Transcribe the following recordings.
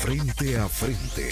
Frente a frente.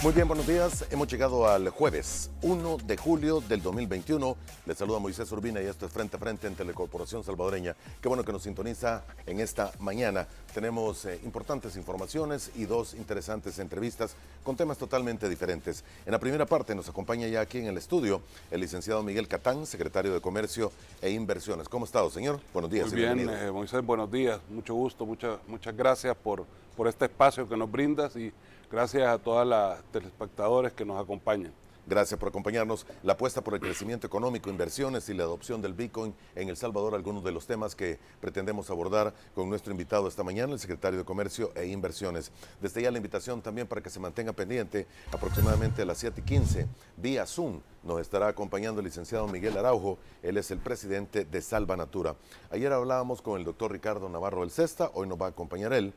Muy bien, buenos días. Hemos llegado al jueves 1 de julio del 2021. Les saluda Moisés Urbina y esto es Frente a Frente en Telecorporación Salvadoreña. Qué bueno que nos sintoniza en esta mañana. Tenemos importantes informaciones y dos interesantes entrevistas con temas totalmente diferentes. En la primera parte nos acompaña ya aquí en el estudio el licenciado Miguel Catán, secretario de Comercio e Inversiones. ¿Cómo ha estado, señor? Buenos días. Muy bien, Moisés, buenos días. Mucho gusto, muchas gracias por este espacio que nos brindas y gracias a todas las telespectadores que nos acompañan. Gracias por acompañarnos. La apuesta por el crecimiento económico, inversiones y la adopción del Bitcoin en El Salvador, algunos de los temas que pretendemos abordar con nuestro invitado esta mañana, el secretario de Comercio e Inversiones. Desde ya la invitación también para que se mantenga pendiente, aproximadamente a las 7:15, vía Zoom, nos estará acompañando el licenciado Miguel Araujo. Él es el presidente de Salvanatura. Ayer hablábamos con el doctor Ricardo Navarro del Cesta, hoy nos va a acompañar él.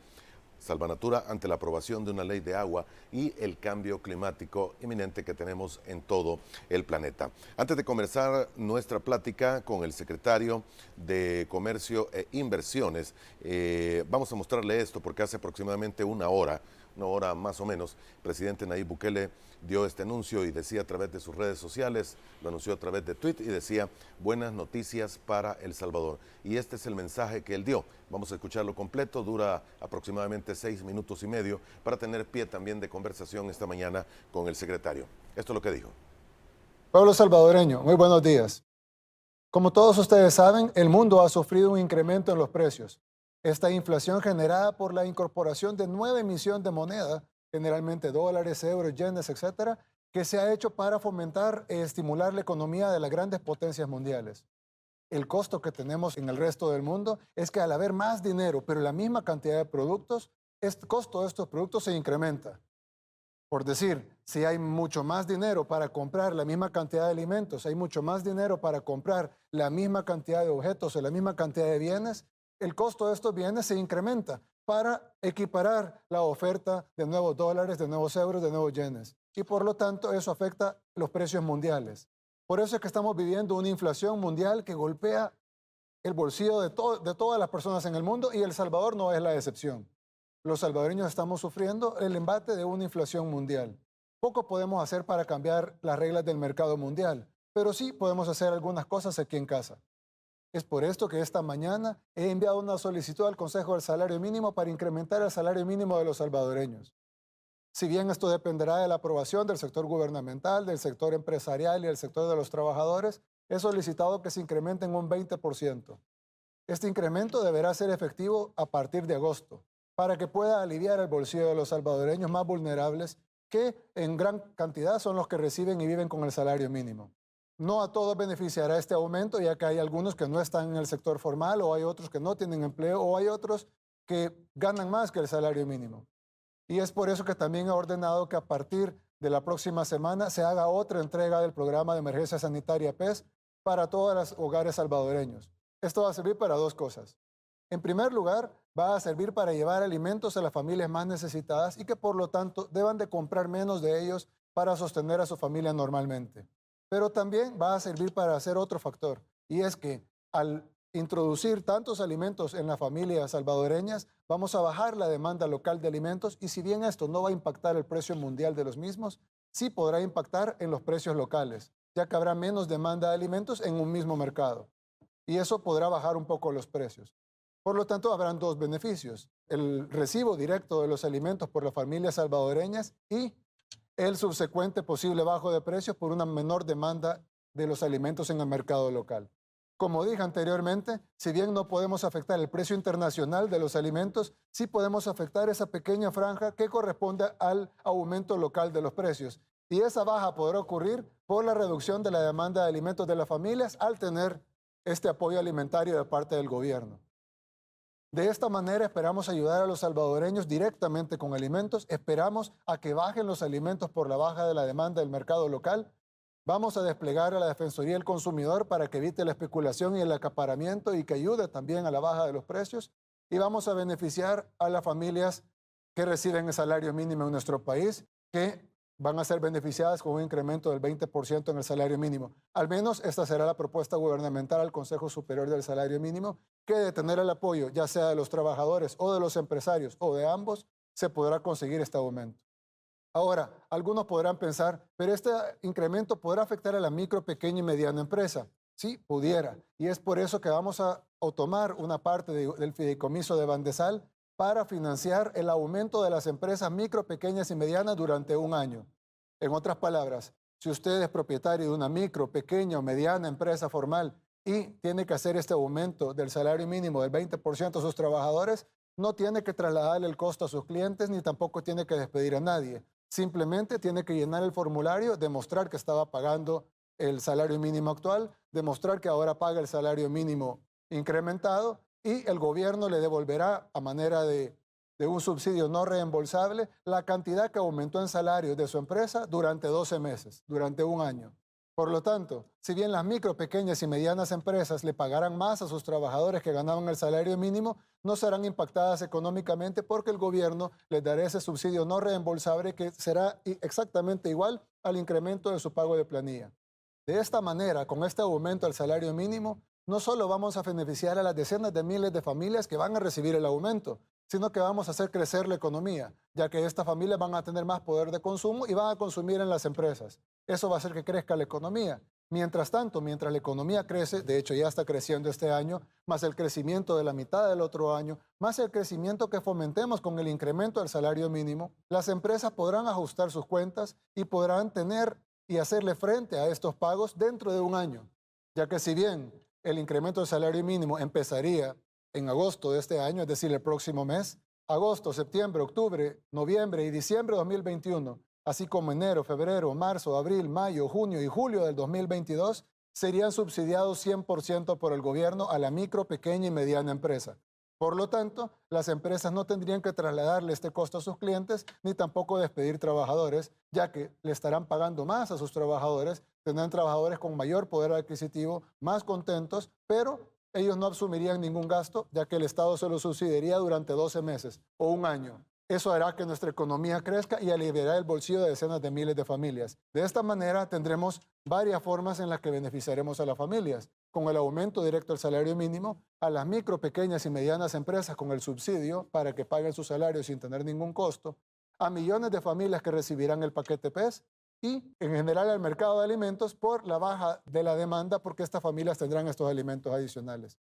Salvanatura ante la aprobación de una ley de agua y el cambio climático inminente que tenemos en todo el planeta. Antes de comenzar nuestra plática con el secretario de Comercio e Inversiones, vamos a mostrarle esto porque hace aproximadamente una hora más o menos, el presidente Nayib Bukele dio este anuncio y decía a través de sus redes sociales, lo anunció a través de Twitter y decía: buenas noticias para El Salvador. Y este es el mensaje que él dio. Vamos a escucharlo completo, dura aproximadamente 6 minutos y medio para tener pie también de conversación esta mañana con el secretario. Esto es lo que dijo. Pueblo salvadoreño, muy buenos días. Como todos ustedes saben, el mundo ha sufrido un incremento en los precios. Esta inflación generada por la incorporación de nueva emisión de moneda, generalmente dólares, euros, yenes, etcétera, que se ha hecho para fomentar e estimular la economía de las grandes potencias mundiales. El costo que tenemos en el resto del mundo es que al haber más dinero, pero la misma cantidad de productos, el costo de estos productos se incrementa. Por decir, si hay mucho más dinero para comprar la misma cantidad de alimentos, hay mucho más dinero para comprar la misma cantidad de objetos o la misma cantidad de bienes, el costo de estos bienes se incrementa para equiparar la oferta de nuevos dólares, de nuevos euros, de nuevos yenes. Y por lo tanto eso afecta los precios mundiales. Por eso es que estamos viviendo una inflación mundial que golpea el bolsillo de todas las personas en el mundo, y El Salvador no es la excepción. Los salvadoreños estamos sufriendo el embate de una inflación mundial. Poco podemos hacer para cambiar las reglas del mercado mundial, pero sí podemos hacer algunas cosas aquí en casa. Es por esto que esta mañana he enviado una solicitud al Consejo del Salario Mínimo para incrementar el salario mínimo de los salvadoreños. Si bien esto dependerá de la aprobación del sector gubernamental, del sector empresarial y del sector de los trabajadores, he solicitado que se incrementen un 20%. Este incremento deberá ser efectivo a partir de agosto, para que pueda aliviar el bolsillo de los salvadoreños más vulnerables, que en gran cantidad son los que reciben y viven con el salario mínimo. No a todos beneficiará este aumento, ya que hay algunos que no están en el sector formal, o hay otros que no tienen empleo, o hay otros que ganan más que el salario mínimo. Y es por eso que también he ordenado que a partir de la próxima semana se haga otra entrega del programa de emergencia sanitaria PES para todos los hogares salvadoreños. Esto va a servir para dos cosas. En primer lugar, va a servir para llevar alimentos a las familias más necesitadas y que por lo tanto deban de comprar menos de ellos para sostener a su familia normalmente. Pero también va a servir para hacer otro factor, y es que al introducir tantos alimentos en las familias salvadoreñas, vamos a bajar la demanda local de alimentos, y si bien esto no va a impactar el precio mundial de los mismos, sí podrá impactar en los precios locales, ya que habrá menos demanda de alimentos en un mismo mercado, y eso podrá bajar un poco los precios. Por lo tanto, habrán dos beneficios: el recibo directo de los alimentos por las familias salvadoreñas y el subsecuente posible bajo de precios por una menor demanda de los alimentos en el mercado local. Como dije anteriormente, si bien no podemos afectar el precio internacional de los alimentos, sí podemos afectar esa pequeña franja que corresponde al aumento local de los precios. Y esa baja podrá ocurrir por la reducción de la demanda de alimentos de las familias al tener este apoyo alimentario de parte del gobierno. De esta manera esperamos ayudar a los salvadoreños directamente con alimentos, esperamos a que bajen los alimentos por la baja de la demanda del mercado local. Vamos a desplegar a la Defensoría del Consumidor para que evite la especulación y el acaparamiento y que ayude también a la baja de los precios. Y vamos a beneficiar a las familias que reciben el salario mínimo en nuestro país, que van a ser beneficiadas con un incremento del 20% en el salario mínimo. Al menos esta será la propuesta gubernamental al Consejo Superior del Salario Mínimo, que de tener el apoyo ya sea de los trabajadores o de los empresarios o de ambos, se podrá conseguir este aumento. Ahora, algunos podrán pensar, pero este incremento podrá afectar a la micro, pequeña y mediana empresa. Sí, pudiera. Y es por eso que vamos a tomar una parte del fideicomiso de Bandesal para financiar el aumento de las empresas micro, pequeñas y medianas durante un año. En otras palabras, si usted es propietario de una micro, pequeña o mediana empresa formal y tiene que hacer este aumento del salario mínimo del 20% a sus trabajadores, no tiene que trasladarle el costo a sus clientes ni tampoco tiene que despedir a nadie. Simplemente tiene que llenar el formulario, demostrar que estaba pagando el salario mínimo actual, demostrar que ahora paga el salario mínimo incrementado y el gobierno le devolverá a manera de un subsidio no reembolsable la cantidad que aumentó en salarios de su empresa durante 12 meses, durante un año. Por lo tanto, si bien las micro, pequeñas y medianas empresas le pagarán más a sus trabajadores que ganaban el salario mínimo, no serán impactadas económicamente porque el gobierno les dará ese subsidio no reembolsable que será exactamente igual al incremento de su pago de planilla. De esta manera, con este aumento al salario mínimo, no solo vamos a beneficiar a las decenas de miles de familias que van a recibir el aumento, sino que vamos a hacer crecer la economía, ya que estas familias van a tener más poder de consumo y van a consumir en las empresas. Eso va a hacer que crezca la economía. Mientras tanto, mientras la economía crece, de hecho ya está creciendo este año, más el crecimiento de la mitad del otro año, más el crecimiento que fomentemos con el incremento del salario mínimo, las empresas podrán ajustar sus cuentas y podrán tener y hacerle frente a estos pagos dentro de un año, ya que si bien el incremento del salario mínimo empezaría en agosto de este año, es decir, el próximo mes, agosto, septiembre, octubre, noviembre y diciembre de 2021, así como enero, febrero, marzo, abril, mayo, junio y julio del 2022, serían subsidiados 100% por el gobierno a la micro, pequeña y mediana empresa. Por lo tanto, las empresas no tendrían que trasladarle este costo a sus clientes ni tampoco despedir trabajadores, ya que le estarán pagando más a sus trabajadores, tendrán trabajadores con mayor poder adquisitivo, más contentos, pero ellos no asumirían ningún gasto, ya que el Estado se lo subsidiaría durante 12 meses o un año. Eso hará que nuestra economía crezca y aliviará el bolsillo de decenas de miles de familias. De esta manera tendremos varias formas en las que beneficiaremos a las familias, con el aumento directo del salario mínimo, a las micro, pequeñas y medianas empresas con el subsidio para que paguen sus salarios sin tener ningún costo, a millones de familias que recibirán el paquete PES y en general al mercado de alimentos por la baja de la demanda porque estas familias tendrán estos alimentos adicionales.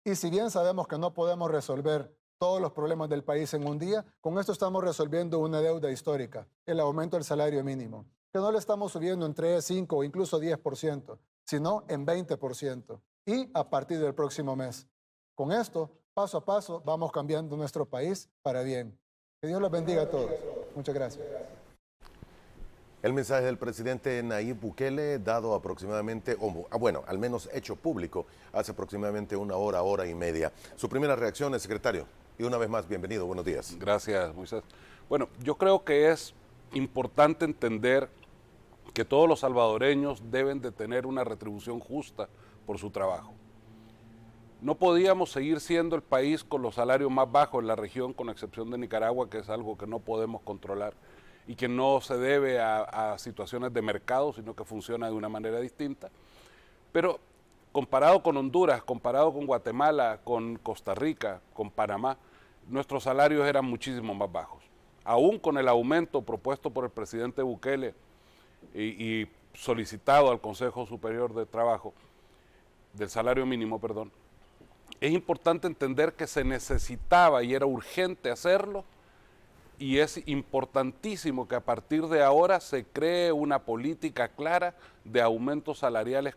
Y si bien sabemos que no podemos resolver todos los problemas del país en un día, con esto estamos resolviendo una deuda histórica, el aumento del salario mínimo, que no le estamos subiendo en 3, 5 o incluso 10%, sino en 20%, y a partir del próximo mes. Con esto, paso a paso, vamos cambiando nuestro país para bien. Que Dios los bendiga a todos. Muchas gracias. El mensaje del presidente Nayib Bukele, dado aproximadamente, al menos hecho público, hace aproximadamente una hora, hora y media. Su primera reacción, secretario. Y una vez más, bienvenido, buenos días. Gracias, Moisés. Bueno, yo creo que es importante entender que todos los salvadoreños deben de tener una retribución justa por su trabajo. No podíamos seguir siendo el país con los salarios más bajos en la región, con excepción de Nicaragua, que es algo que no podemos controlar y que no se debe a situaciones de mercado, sino que funciona de una manera distinta. Pero comparado con Honduras, comparado con Guatemala, con Costa Rica, con Panamá, nuestros salarios eran muchísimo más bajos. Aún con el aumento propuesto por el presidente Bukele y solicitado al Consejo Superior de Trabajo, del salario mínimo, perdón, es importante entender que se necesitaba y era urgente hacerlo, y es importantísimo que a partir de ahora se cree una política clara de aumentos salariales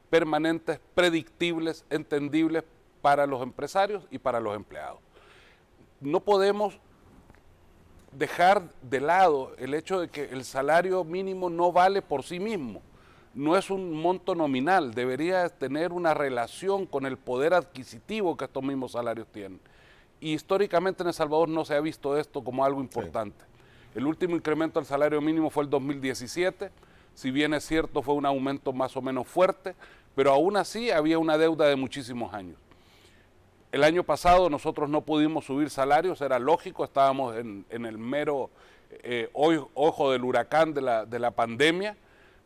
permanentes, predictibles, entendibles para los empresarios y para los empleados. No podemos dejar de lado el hecho de que el salario mínimo no vale por sí mismo, no es un monto nominal, debería tener una relación con el poder adquisitivo que estos mismos salarios tienen. Y históricamente en El Salvador no se ha visto esto como algo importante. Sí. El último incremento del salario mínimo fue el 2017, si bien es cierto fue un aumento más o menos fuerte, pero aún así había una deuda de muchísimos años. El año pasado nosotros no pudimos subir salarios, era lógico, estábamos en el mero hoy ojo del huracán de la pandemia,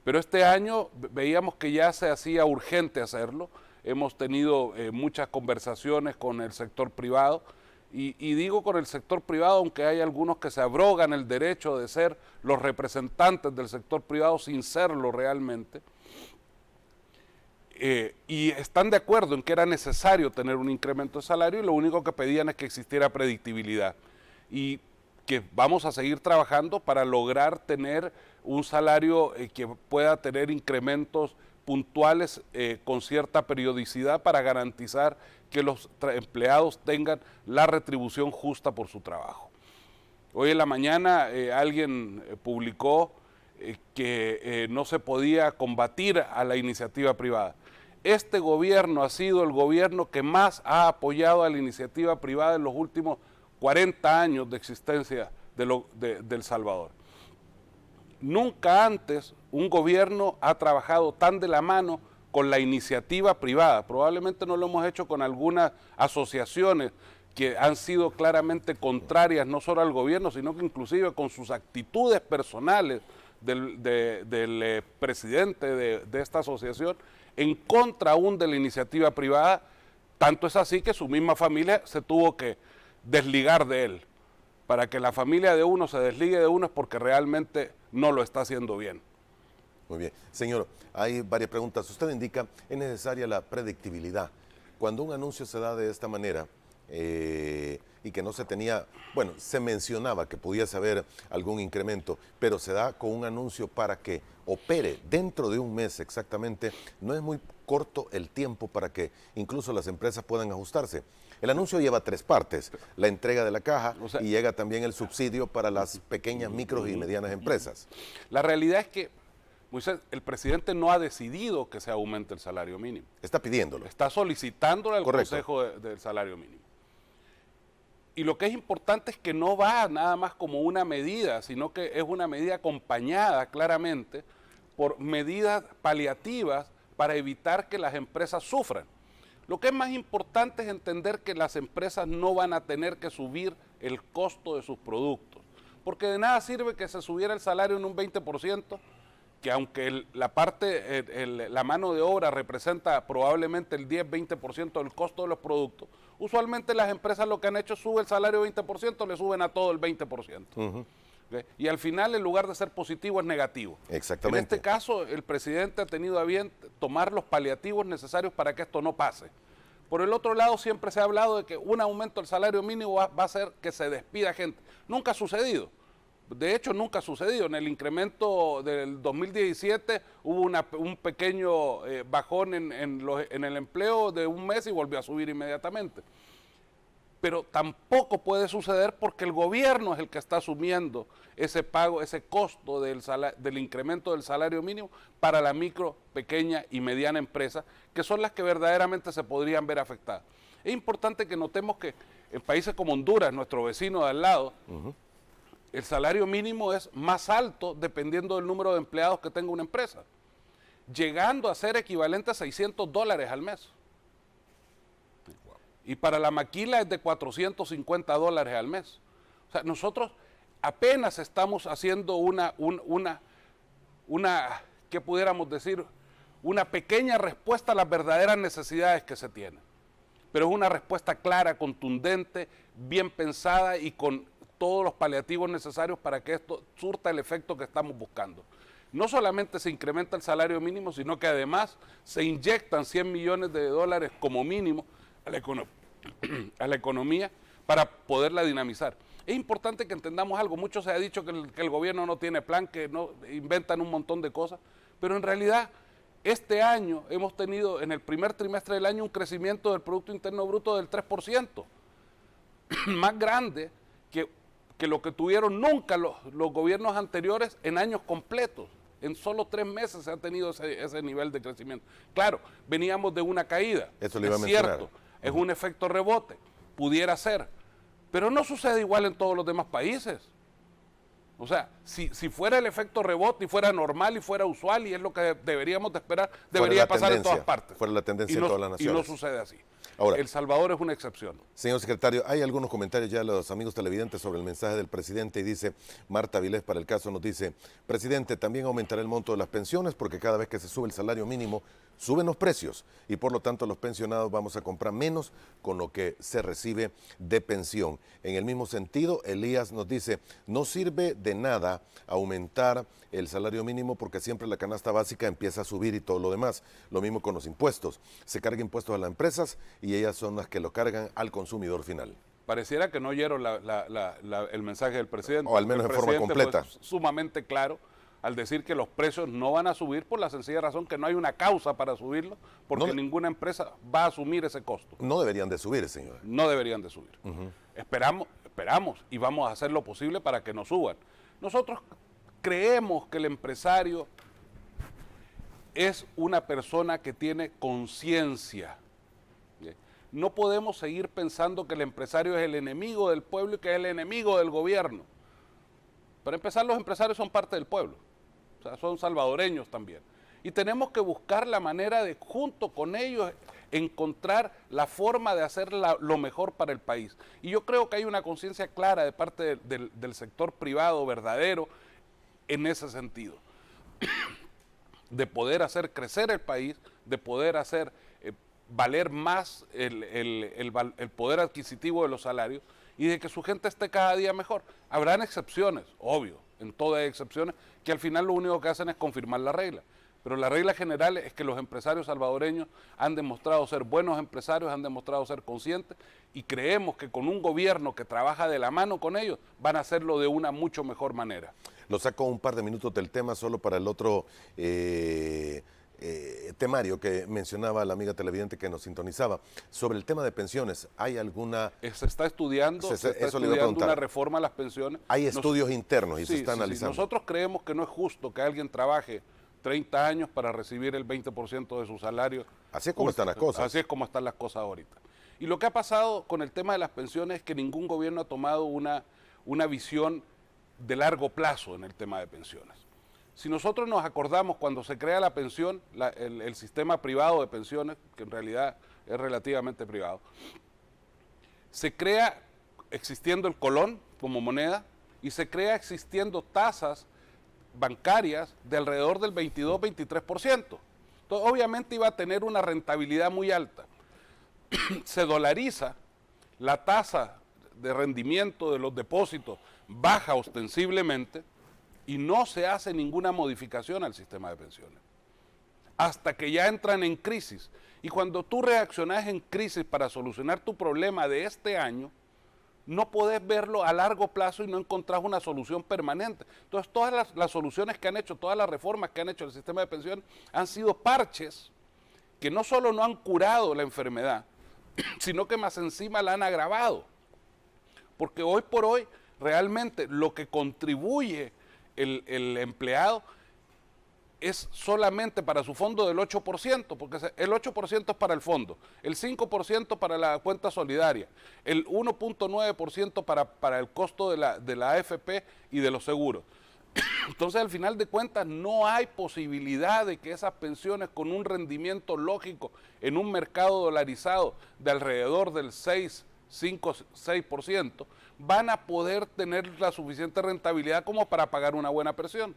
pero este año veíamos que ya se hacía urgente hacerlo. Hemos tenido muchas conversaciones con el sector privado, y digo con el sector privado, aunque hay algunos que se abrogan el derecho de ser los representantes del sector privado sin serlo realmente, y están de acuerdo en que era necesario tener un incremento de salario, y lo único que pedían es que existiera predictibilidad, y que vamos a seguir trabajando para lograr tener un salario que pueda tener incrementos puntuales con cierta periodicidad para garantizar que los empleados tengan la retribución justa por su trabajo. Hoy en la mañana alguien publicó que no se podía combatir a la iniciativa privada. Este gobierno ha sido el gobierno que más ha apoyado a la iniciativa privada en los últimos 40 años de existencia de El Salvador. Nunca antes un gobierno ha trabajado tan de la mano con la iniciativa privada. Probablemente no lo hemos hecho con algunas asociaciones que han sido claramente contrarias no solo al gobierno, sino que inclusive con sus actitudes personales del presidente de esta asociación en contra aún de la iniciativa privada. Tanto es así que su misma familia se tuvo que desligar de él. Para que la familia de uno se desligue de uno es porque realmente no lo está haciendo bien. Muy bien. Señor, hay varias preguntas. Usted indica, es necesaria la predictibilidad. Cuando un anuncio se da de esta manera y que no se tenía, bueno, se mencionaba que pudiese haber algún incremento, pero se da con un anuncio para que opere dentro de un mes exactamente, no es muy corto el tiempo para que incluso las empresas puedan ajustarse. El anuncio lleva 3 partes, la entrega de la caja y llega también el subsidio para las pequeñas, micros y medianas empresas. La realidad es que, Moisés, el presidente no ha decidido que se aumente el salario mínimo. Está pidiéndolo. Está solicitándolo al Correcto. Consejo del Salario Mínimo. Y lo que es importante es que no va nada más como una medida, sino que es una medida acompañada claramente por medidas paliativas para evitar que las empresas sufran. Lo que es más importante es entender que las empresas no van a tener que subir el costo de sus productos, porque de nada sirve que se subiera el salario en un 20%, que aunque la mano de obra representa probablemente el 10-20% del costo de los productos, usualmente las empresas lo que han hecho es subir el salario 20%, le suben a todo el 20%. ¿Okay? Y al final, en lugar de ser positivo, es negativo. Exactamente. En este caso, el presidente ha tenido a bien tomar los paliativos necesarios para que esto no pase. Por el otro lado, siempre se ha hablado de que un aumento del salario mínimo va a hacer que se despida gente. Nunca ha sucedido. De hecho, nunca ha sucedido. En el incremento del 2017 hubo un pequeño bajón en el empleo de un mes y volvió a subir inmediatamente. Pero tampoco puede suceder porque el gobierno es el que está asumiendo ese pago, ese costo del incremento del salario mínimo para la micro, pequeña y mediana empresa, que son las que verdaderamente se podrían ver afectadas. Es importante que notemos que en países como Honduras, nuestro vecino de al lado, el salario mínimo es más alto dependiendo del número de empleados que tenga una empresa, llegando a ser equivalente a $600 al mes. Y para la maquila es de $450 al mes. O sea, nosotros apenas estamos haciendo ¿qué pudiéramos decir? Una pequeña respuesta a las verdaderas necesidades que se tienen. Pero es una respuesta clara, contundente, bien pensada y con todos los paliativos necesarios para que esto surta el efecto que estamos buscando. No solamente se incrementa el salario mínimo, sino que además se inyectan $100 millones como mínimo a la economía para poderla dinamizar. Es importante que entendamos algo. Mucho se ha dicho que el gobierno no tiene plan, que no inventan un montón de cosas, pero en realidad este año hemos tenido en el primer trimestre del año un crecimiento del Producto Interno Bruto del 3%, más grande que lo que tuvieron nunca los gobiernos anteriores en años completos. En solo 3 meses se ha tenido ese nivel de crecimiento. Claro, veníamos de una caída, Eso le iba a es mencionar. cierto, es un efecto rebote, pudiera ser, pero no sucede igual en todos los demás países. O sea, si fuera el efecto rebote y fuera normal y fuera usual y es lo que deberíamos de esperar, Fuera debería la pasar en tendencia, todas partes. fuera la tendencia en todas las Y no naciones. sucede así. Ahora, El Salvador es una excepción. señor secretario, hay algunos comentarios ya de los amigos televidentes sobre el mensaje del presidente y dice, Marta Vilés para el caso nos dice, presidente, también aumentará el monto de las pensiones porque cada vez que se sube el salario mínimo suben los precios y por lo tanto los pensionados vamos a comprar menos con lo que se recibe de pensión. En el mismo sentido, Elías nos dice, no sirve de nada aumentar el salario mínimo porque siempre la canasta básica empieza a subir y todo lo demás. Lo mismo con los impuestos. Se cargan impuestos a las empresas y ellas son las que lo cargan al consumidor final. Pareciera que no oyeron el mensaje del presidente. O al menos El en forma presidente completa. fue sumamente claro al decir que los precios no van a subir por la sencilla razón que no hay una causa para subirlo, porque No, ninguna empresa va a asumir ese costo. No deberían de subir, señor. No deberían de subir. Esperamos y vamos a hacer lo posible para que no suban. Nosotros creemos que el empresario es una persona que tiene conciencia. No podemos seguir pensando que el empresario es el enemigo del pueblo y que es el enemigo del gobierno. Para empezar, los empresarios son parte del pueblo, o sea, son salvadoreños también. Y tenemos que buscar la manera de, junto con ellos, encontrar la forma de hacer lo mejor para el país. Y yo creo que hay una conciencia clara de parte del sector privado verdadero en ese sentido, de poder hacer crecer el país, de poder hacer valer más el poder adquisitivo de los salarios y de que su gente esté cada día mejor. Habrán excepciones, obvio, en todas hay excepciones, que al final lo único que hacen es confirmar la regla. Pero la regla general es que los empresarios salvadoreños han demostrado ser buenos empresarios, han demostrado ser conscientes y creemos que con un gobierno que trabaja de la mano con ellos van a hacerlo de una mucho mejor manera. Lo saco un par de minutos del tema solo para el otro temario que mencionaba la amiga televidente que nos sintonizaba. Sobre el tema de pensiones, ¿hay alguna...? Se está estudiando, una reforma a las pensiones. Hay estudios internos y se está analizando. Nosotros creemos que no es justo que alguien trabaje 30 años para recibir el 20% de su salario. Así es como están las cosas. Así es como están las cosas ahorita. Y lo que ha pasado con el tema de las pensiones es que ningún gobierno ha tomado una visión de largo plazo en el tema de pensiones. Si nosotros nos acordamos cuando se crea la pensión, el sistema privado de pensiones, que en realidad es relativamente privado, se crea existiendo el colón como moneda y se crea existiendo tasas bancarias de alrededor del 22-23%. Entonces, obviamente iba a tener una rentabilidad muy alta. Se dolariza, la tasa de rendimiento de los depósitos baja ostensiblemente y no se hace ninguna modificación al sistema de pensiones. Hasta que ya entran en crisis. Y cuando tú reaccionas en crisis para solucionar tu problema de este año, no podés verlo a largo plazo y no encontrás una solución permanente. Entonces, todas las soluciones que han hecho, todas las reformas que han hecho el sistema de pensiones han sido parches que no solo no han curado la enfermedad, sino que más encima la han agravado. Porque hoy por hoy, realmente lo que contribuye el empleado es solamente para su fondo del 8%, porque el 8% es para el fondo, el 5% para la cuenta solidaria, el 1.9% para el costo de la AFP y de los seguros. Entonces, al final de cuentas, no hay posibilidad de que esas pensiones con un rendimiento lógico en un mercado dolarizado de alrededor del 6% van a poder tener la suficiente rentabilidad como para pagar una buena pensión.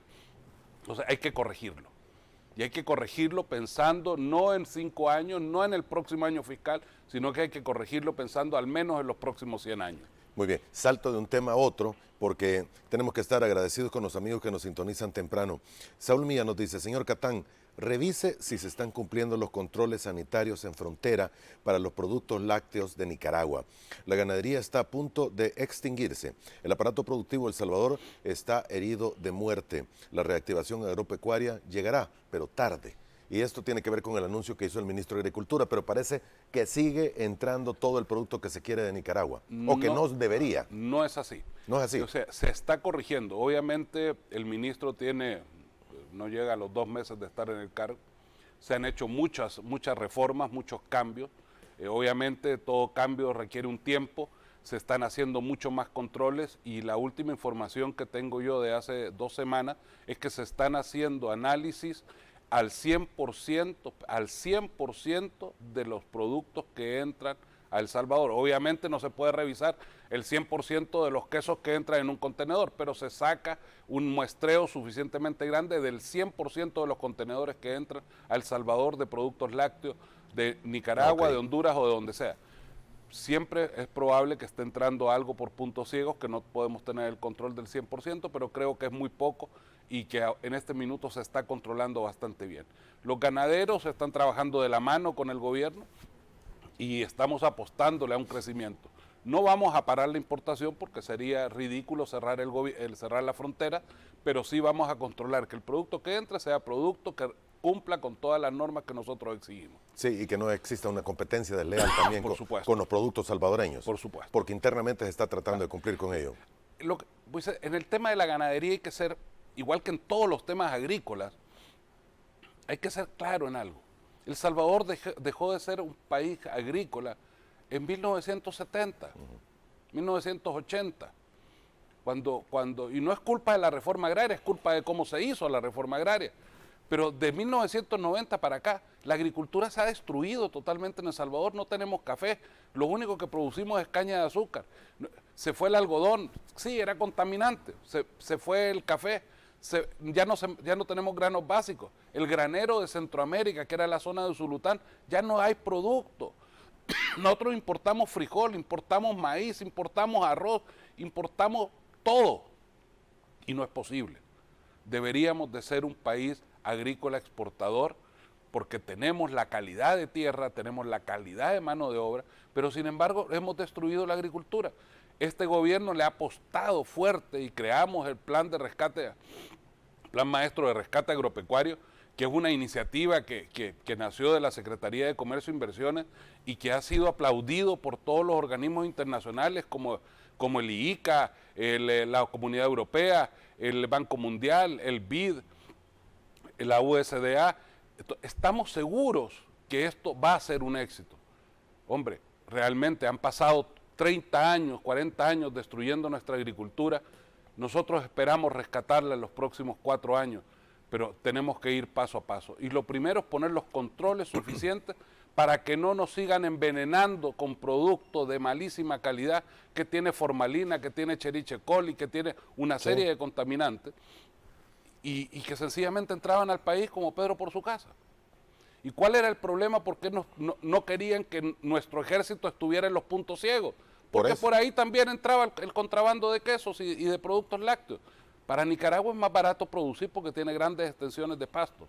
Entonces hay que corregirlo. Y hay que corregirlo pensando no en 5 años, no en el próximo año fiscal, sino que hay que corregirlo pensando al menos en los próximos 100 años. Muy bien, salto de un tema a otro porque tenemos que estar agradecidos con los amigos que nos sintonizan temprano. Saúl Mía nos dice, señor Catán, revise si se están cumpliendo los controles sanitarios en frontera para los productos lácteos de Nicaragua. La ganadería está a punto de extinguirse. El aparato productivo de El Salvador está herido de muerte. La reactivación agropecuaria llegará, pero tarde. Y esto tiene que ver con el anuncio que hizo el ministro de Agricultura, pero parece que sigue entrando todo el producto que se quiere de Nicaragua, o que no debería. No es así. No es así. O sea, se está corrigiendo. Obviamente el ministro no llega a los 2 meses de estar en el cargo. Se han hecho muchas reformas, muchos cambios. Obviamente todo cambio requiere un tiempo. se están haciendo mucho más controles y la última información que tengo yo de hace 2 semanas es que se están haciendo análisis al 100% de los productos que entran a El Salvador. Obviamente no se puede revisar el 100% de los quesos que entran en un contenedor, pero se saca un muestreo suficientemente grande del 100% de los contenedores que entran a El Salvador de productos lácteos de Nicaragua, de Honduras o de donde sea. Siempre es probable que esté entrando algo por puntos ciegos, que no podemos tener el control del 100%, pero creo que es muy poco y que en este minuto se está controlando bastante bien. Los ganaderos están trabajando de la mano con el gobierno y estamos apostándole a un crecimiento. No vamos a parar la importación porque sería ridículo cerrar cerrar la frontera, pero sí vamos a controlar que el producto que entre sea producto que cumpla con todas las normas que nosotros exigimos. Sí, y que no exista una competencia desleal también con los productos salvadoreños. Por supuesto. Porque internamente se está tratando de cumplir con ello. Pues, en el tema de la ganadería hay que ser, igual que en todos los temas agrícolas, hay que ser claro en algo. El Salvador dejó de ser un país agrícola en 1970, 1980, y no es culpa de la reforma agraria, es culpa de cómo se hizo la reforma agraria. Pero de 1990 para acá, la agricultura se ha destruido totalmente en El Salvador, no tenemos café, lo único que producimos es caña de azúcar. Se fue el algodón, sí, era contaminante, se fue el café, ya no tenemos granos básicos. El granero de Centroamérica, que era la zona de Usulután, ya no hay producto. Nosotros importamos frijol, importamos maíz, importamos arroz, importamos todo. Y no es posible. Deberíamos de ser un país agrícola exportador porque tenemos la calidad de tierra, tenemos la calidad de mano de obra, pero sin embargo hemos destruido la agricultura. Este gobierno le ha apostado fuerte y creamos el plan maestro de rescate agropecuario, que es una iniciativa que nació de la Secretaría de Comercio e Inversiones y que ha sido aplaudido por todos los organismos internacionales como el IICA, la Comunidad Europea, el Banco Mundial, el BID, la USDA. Estamos seguros que esto va a ser un éxito. Hombre, realmente han pasado 30 años, 40 años destruyendo nuestra agricultura. Nosotros esperamos rescatarla en los próximos 4 años, pero tenemos que ir paso a paso. Y lo primero es poner los controles suficientes para que no nos sigan envenenando con productos de malísima calidad, que tiene formalina, que tiene cherichecol, que tiene una serie de contaminantes, y que sencillamente entraban al país como Pedro por su casa. ¿Y cuál era el problema? ¿Por qué no querían que nuestro ejército estuviera en los puntos ciegos? Porque por ahí también entraba el contrabando de quesos y de productos lácteos. Para Nicaragua es más barato producir porque tiene grandes extensiones de pastos.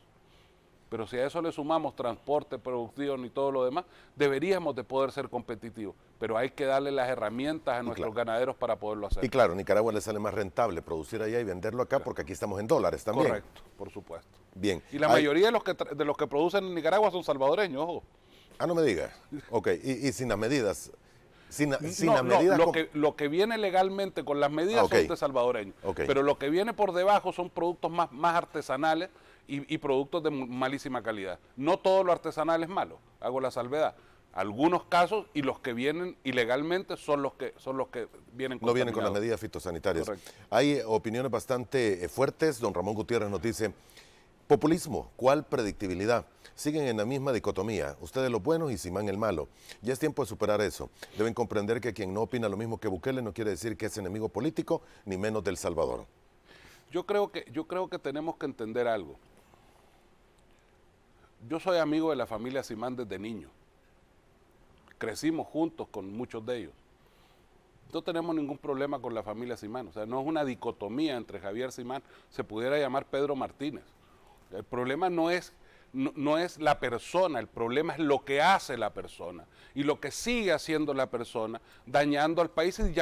Pero si a eso le sumamos transporte, producción y todo lo demás, deberíamos de poder ser competitivos. Pero hay que darle las herramientas a nuestros ganaderos para poderlo hacer. Y claro, a Nicaragua le sale más rentable producir allá y venderlo acá porque aquí estamos en dólares también. Correcto, por supuesto. Bien. Y la mayoría de los que producen en Nicaragua son salvadoreños, ojo. Ah, no me digas. Ok, y sin las medidas. Lo que viene legalmente con las medidas son de salvadoreños. Pero lo que viene por debajo son productos más artesanales y productos de malísima calidad. No todo lo artesanal es malo, hago la salvedad. Algunos casos y los que vienen ilegalmente son los que vienen no vienen con las medidas fitosanitarias. Correcto. Hay opiniones bastante fuertes. Don Ramón Gutiérrez nos dice: populismo, ¿cuál predictibilidad? Siguen en la misma dicotomía, ustedes los buenos y Simán el malo. Ya es tiempo de superar eso. Deben comprender que quien no opina lo mismo que Bukele no quiere decir que es enemigo político, ni menos del Salvador. Yo creo que tenemos que entender algo. Yo soy amigo de la familia Simán desde niño. Crecimos juntos con muchos de ellos. No tenemos ningún problema con la familia Simán. O sea, no es una dicotomía entre Javier Simán, se pudiera llamar Pedro Martínez. El problema no es la persona, el problema es lo que hace la persona y lo que sigue haciendo la persona, dañando al país y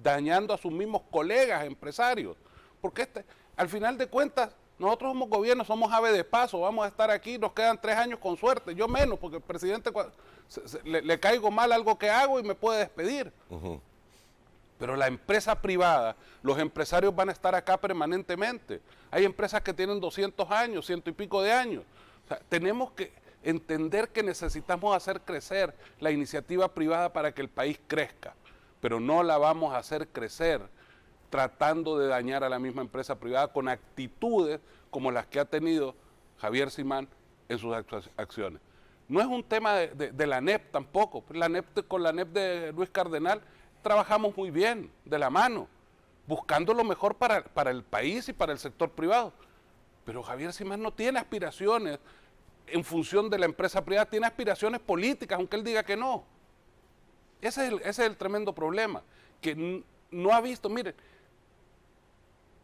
dañando a sus mismos colegas empresarios. Porque al final de cuentas, nosotros somos gobierno, somos ave de paso, vamos a estar aquí, nos quedan 3 años con suerte, yo menos, porque el presidente le caigo mal algo que hago y me puede despedir. Pero la empresa privada, los empresarios van a estar acá permanentemente. Hay empresas que tienen 200 años, 100 y pico de años. O sea, tenemos que entender que necesitamos hacer crecer la iniciativa privada para que el país crezca. pero no la vamos a hacer crecer tratando de dañar a la misma empresa privada con actitudes como las que ha tenido Javier Simán en sus acciones. No es un tema de la ANEP tampoco. Con la ANEP de Luis Cardenal trabajamos muy bien, de la mano, buscando lo mejor para el país y para el sector privado. Pero Javier Simán no tiene aspiraciones en función de la empresa privada, tiene aspiraciones políticas, aunque él diga que no. Ese es el tremendo problema, que no ha visto, miren,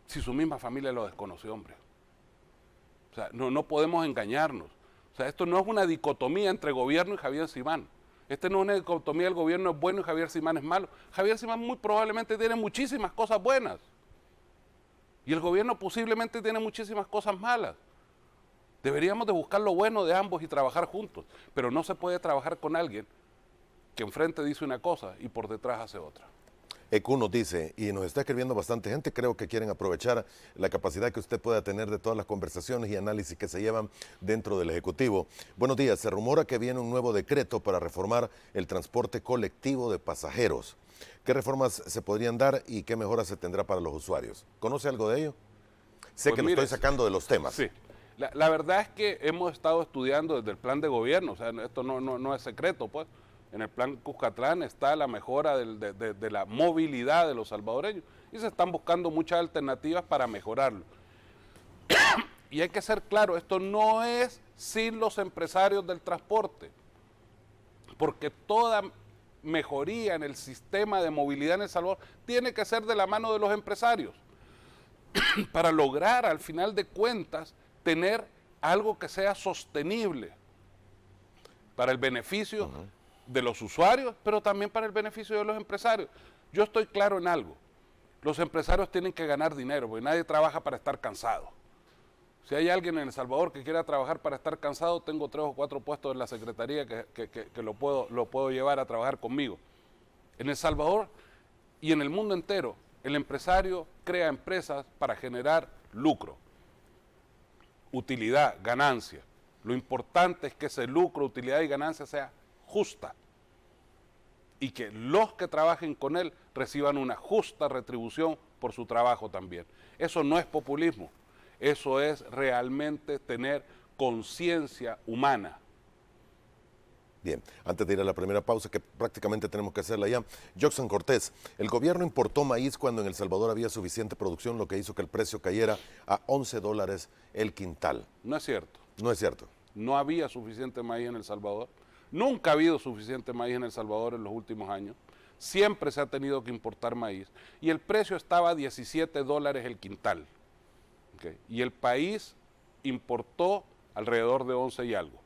si su misma familia lo desconoció, hombre. O sea, no podemos engañarnos. O sea, esto no es una dicotomía entre gobierno y Javier Simán. Esta no es una dicotomía, el gobierno es bueno y Javier Simán es malo. Javier Simán muy probablemente tiene muchísimas cosas buenas. Y el gobierno posiblemente tiene muchísimas cosas malas. Deberíamos de buscar lo bueno de ambos y trabajar juntos. Pero no se puede trabajar con alguien que enfrente dice una cosa y por detrás hace otra. EQ nos dice, y nos está escribiendo bastante gente, creo que quieren aprovechar la capacidad que usted pueda tener de todas las conversaciones y análisis que se llevan dentro del Ejecutivo. Buenos días, se rumora que viene un nuevo decreto para reformar el transporte colectivo de pasajeros. ¿Qué reformas se podrían dar y qué mejoras se tendrá para los usuarios? ¿Conoce algo de ello? Sé que lo estoy sacando de los temas. Sí, la verdad es que hemos estado estudiando desde el plan de gobierno, o sea, esto no es secreto, pues. En el plan Cuscatlán está la mejora de la movilidad de los salvadoreños y se están buscando muchas alternativas para mejorarlo. Y hay que ser claro, esto no es sin los empresarios del transporte, porque toda mejoría en el sistema de movilidad en El Salvador tiene que ser de la mano de los empresarios para lograr al final de cuentas tener algo que sea sostenible para el beneficio de los usuarios, pero también para el beneficio de los empresarios. Yo estoy claro en algo, los empresarios tienen que ganar dinero, porque nadie trabaja para estar cansado. Si hay alguien en El Salvador que quiera trabajar para estar cansado, tengo 3 o 4 puestos en la Secretaría que lo puedo llevar a trabajar conmigo. En El Salvador y en el mundo entero, el empresario crea empresas para generar lucro, utilidad, ganancia. Lo importante es que ese lucro, utilidad y ganancia sea justa y que los que trabajen con él reciban una justa retribución por su trabajo también. Eso no es populismo, eso es realmente tener conciencia humana. Bien, antes de ir a la primera pausa, que prácticamente tenemos que hacerla ya, Joxan Cortés, el gobierno importó maíz cuando en El Salvador había suficiente producción, lo que hizo que el precio cayera a $11 el quintal. No es cierto. No es cierto. No había suficiente maíz en El Salvador. Nunca ha habido suficiente maíz en El Salvador en los últimos años. Siempre se ha tenido que importar maíz. Y el precio estaba a $17 el quintal. ¿Okay? Y el país importó alrededor de 11 y algo.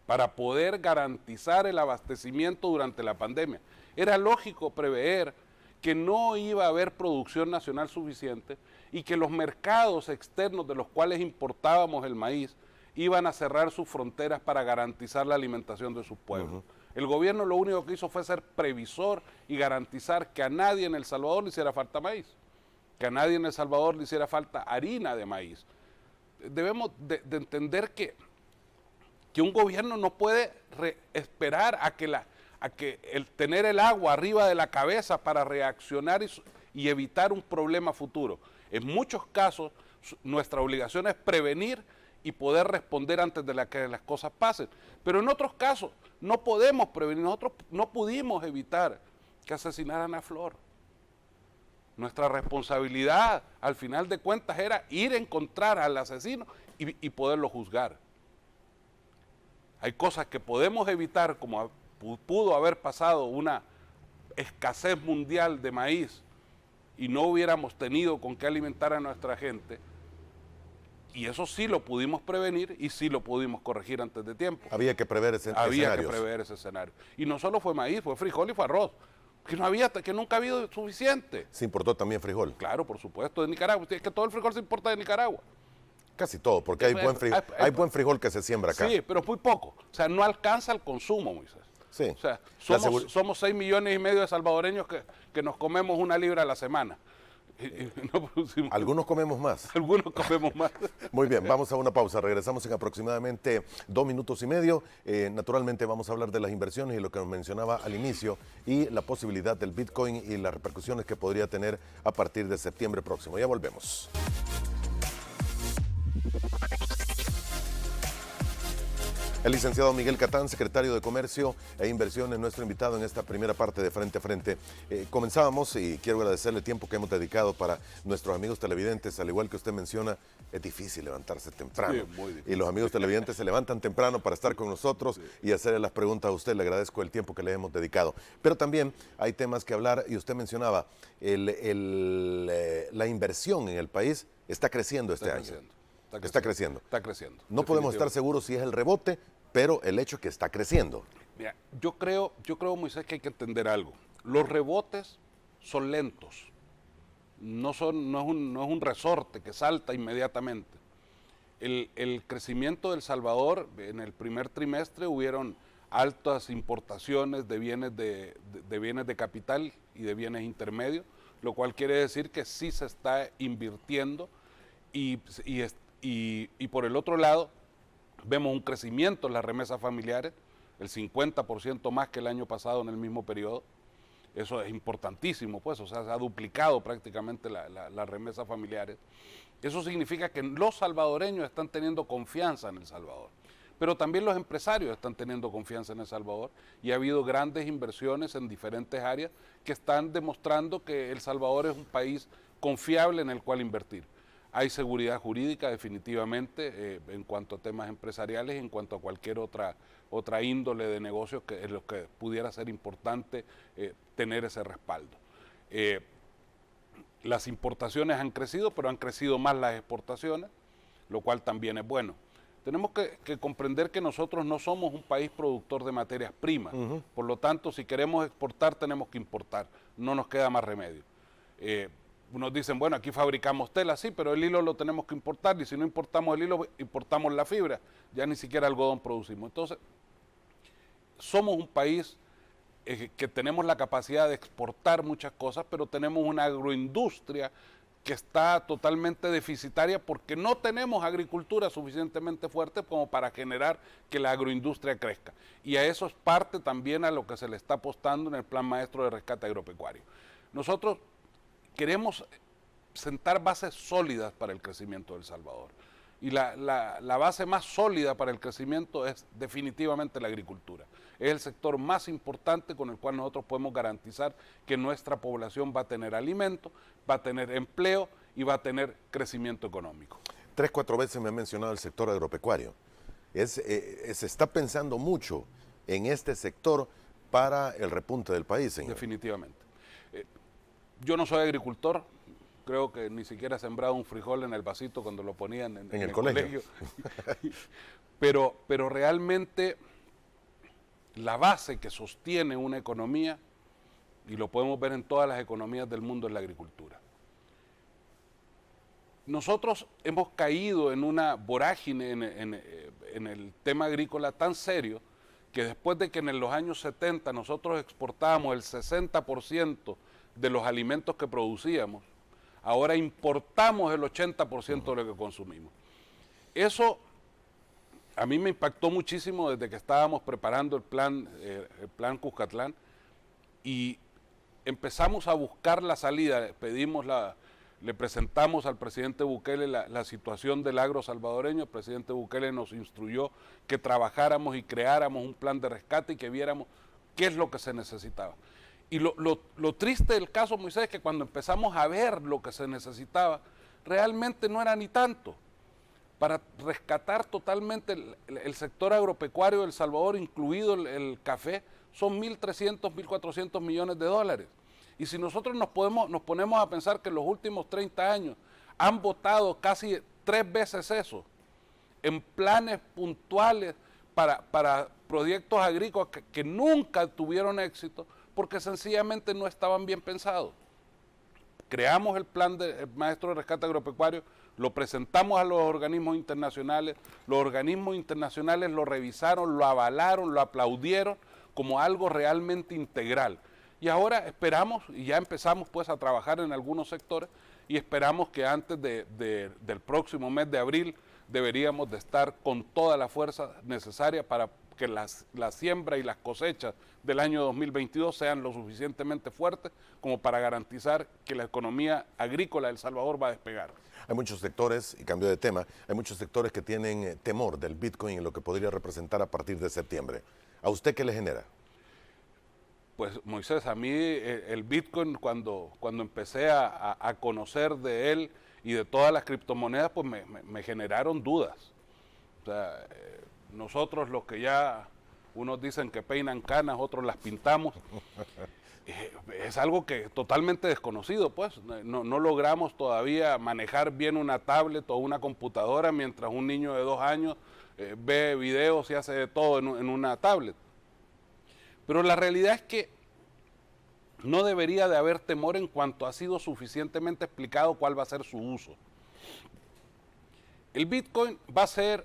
Para poder garantizar el abastecimiento durante la pandemia. Era lógico prever que no iba a haber producción nacional suficiente y que los mercados externos de los cuales importábamos el maíz iban a cerrar sus fronteras para garantizar la alimentación de sus pueblos. El gobierno lo único que hizo fue ser previsor y garantizar que a nadie en El Salvador le hiciera falta maíz, que a nadie en El Salvador le hiciera falta harina de maíz. Debemos de entender que un gobierno no puede esperar a que el tener el agua arriba de la cabeza para reaccionar y evitar un problema futuro. En muchos casos, nuestra obligación es prevenir y poder responder antes de que las cosas pasen. Pero en otros casos no podemos prevenir, nosotros no pudimos evitar que asesinaran a Flor. Nuestra responsabilidad, al final de cuentas, era ir a encontrar al asesino y poderlo juzgar. Hay cosas que podemos evitar, como pudo haber pasado una escasez mundial de maíz y no hubiéramos tenido con qué alimentar a nuestra gente. Y eso sí lo pudimos prevenir y sí lo pudimos corregir antes de tiempo. Había que prever ese escenario. Había que prever ese escenario. Y no solo fue maíz, fue frijol y fue arroz. Que nunca ha habido suficiente. Se importó también frijol. Claro, por supuesto, de Nicaragua. Es que todo el frijol se importa de Nicaragua. Casi todo, porque hay buen frijol que se siembra acá. Sí, pero muy poco. O sea, no alcanza el consumo, Moisés. Sí. O sea, somos 6,5 millones de salvadoreños que nos comemos 1 libra a la semana. No producimos. Algunos comemos más. Algunos comemos más. Muy bien, vamos a una pausa. Regresamos en aproximadamente 2 minutos y medio. Naturalmente vamos a hablar de las inversiones y lo que nos mencionaba al inicio y la posibilidad del Bitcoin y las repercusiones que podría tener a partir de septiembre próximo. Ya volvemos. El licenciado Miguel Catán, secretario de Comercio e Inversiones, nuestro invitado en esta primera parte de Frente a Frente. Comenzábamos y quiero agradecerle el tiempo que hemos dedicado para nuestros amigos televidentes. Al igual que usted menciona, es difícil levantarse temprano. Sí, muy difícil. Y los amigos televidentes se levantan temprano para estar con nosotros y hacerle las preguntas a usted. Le agradezco el tiempo que le hemos dedicado. Pero también hay temas que hablar y usted mencionaba, la inversión en el país está creciendo este año. Está creciendo. Está creciendo. No podemos estar seguros si es el rebote, pero el hecho es que está creciendo. Mira, yo creo, Moisés, que hay que entender algo. Los rebotes son lentos. No es un resorte que salta inmediatamente. El crecimiento de El Salvador, en el primer trimestre hubieron altas importaciones de bienes de capital y de bienes intermedios, lo cual quiere decir que sí se está invirtiendo y por el otro lado vemos un crecimiento en las remesas familiares, el 50% más que el año pasado en el mismo periodo. Eso es importantísimo, pues, o sea, se ha duplicado prácticamente las remesas familiares. Eso significa que los salvadoreños están teniendo confianza en El Salvador, pero también los empresarios están teniendo confianza en El Salvador y ha habido grandes inversiones en diferentes áreas que están demostrando que El Salvador es un país confiable en el cual invertir. Hay seguridad jurídica definitivamente en cuanto a temas empresariales y en cuanto a cualquier otra índole de negocios en los que pudiera ser importante tener ese respaldo. Las importaciones han crecido, pero han crecido más las exportaciones, lo cual también es bueno. Tenemos que comprender que nosotros no somos un país productor de materias primas, por lo tanto, si queremos exportar, tenemos que importar, no nos queda más remedio. Unos dicen, bueno, aquí fabricamos tela, sí, pero el hilo lo tenemos que importar, y si no importamos el hilo, importamos la fibra, ya ni siquiera algodón producimos. Entonces, somos un país que tenemos la capacidad de exportar muchas cosas, pero tenemos una agroindustria que está totalmente deficitaria porque no tenemos agricultura suficientemente fuerte como para generar que la agroindustria crezca. Y a eso es parte también a lo que se le está apostando en el Plan Maestro de Rescate Agropecuario. Nosotros queremos sentar bases sólidas para el crecimiento de El Salvador. Y la base más sólida para el crecimiento es definitivamente la agricultura. Es el sector más importante con el cual nosotros podemos garantizar que nuestra población va a tener alimento, va a tener empleo y va a tener crecimiento económico. 3, 4 veces me ha mencionado el sector agropecuario. Se está pensando mucho en este sector para el repunte del país, señor. Definitivamente. Yo no soy agricultor, creo que ni siquiera he sembrado un frijol en el vasito cuando lo ponían en el colegio. pero realmente la base que sostiene una economía, y lo podemos ver en todas las economías del mundo, es la agricultura. Nosotros hemos caído en una vorágine en el tema agrícola tan serio que después de que en los años 70 nosotros exportábamos el 60% de los alimentos que producíamos, ahora importamos el 80% de lo que consumimos. Eso a mí me impactó muchísimo desde que estábamos preparando el plan Cuscatlán y empezamos a buscar la salida, le presentamos al presidente Bukele la situación del agro salvadoreño. El presidente Bukele nos instruyó que trabajáramos y creáramos un plan de rescate y que viéramos qué es lo que se necesitaba. Y lo triste del caso, Moisés, es que cuando empezamos a ver lo que se necesitaba, realmente no era ni tanto. Para rescatar totalmente el sector agropecuario de El Salvador, incluido el café, son 1.300, 1.400 millones de dólares. Y si nosotros nos ponemos a pensar que en los últimos 30 años han votado casi 3 veces eso, en planes puntuales para proyectos agrícolas que nunca tuvieron éxito, porque sencillamente no estaban bien pensados. Creamos el plan de Maestro de Rescate Agropecuario, lo presentamos a los organismos internacionales lo revisaron, lo avalaron, lo aplaudieron como algo realmente integral. Y ahora esperamos, y ya empezamos pues a trabajar en algunos sectores, y esperamos que antes del próximo mes de abril deberíamos de estar con toda la fuerza necesaria para que la siembra y las cosechas del año 2022 sean lo suficientemente fuertes como para garantizar que la economía agrícola de El Salvador va a despegar. Hay muchos sectores, y cambio de tema, hay muchos sectores que tienen temor del Bitcoin y lo que podría representar a partir de septiembre. ¿A usted qué le genera? Pues Moisés, a mí el Bitcoin cuando empecé a conocer de él y de todas las criptomonedas, pues me generaron dudas. O sea, nosotros los que ya, unos dicen que peinan canas, otros las pintamos, es algo que totalmente desconocido, pues. No logramos todavía manejar bien una tablet o una computadora mientras un niño de 2 años ve videos y hace de todo en una tablet. Pero la realidad es que no debería de haber temor en cuanto ha sido suficientemente explicado cuál va a ser su uso. El Bitcoin va a ser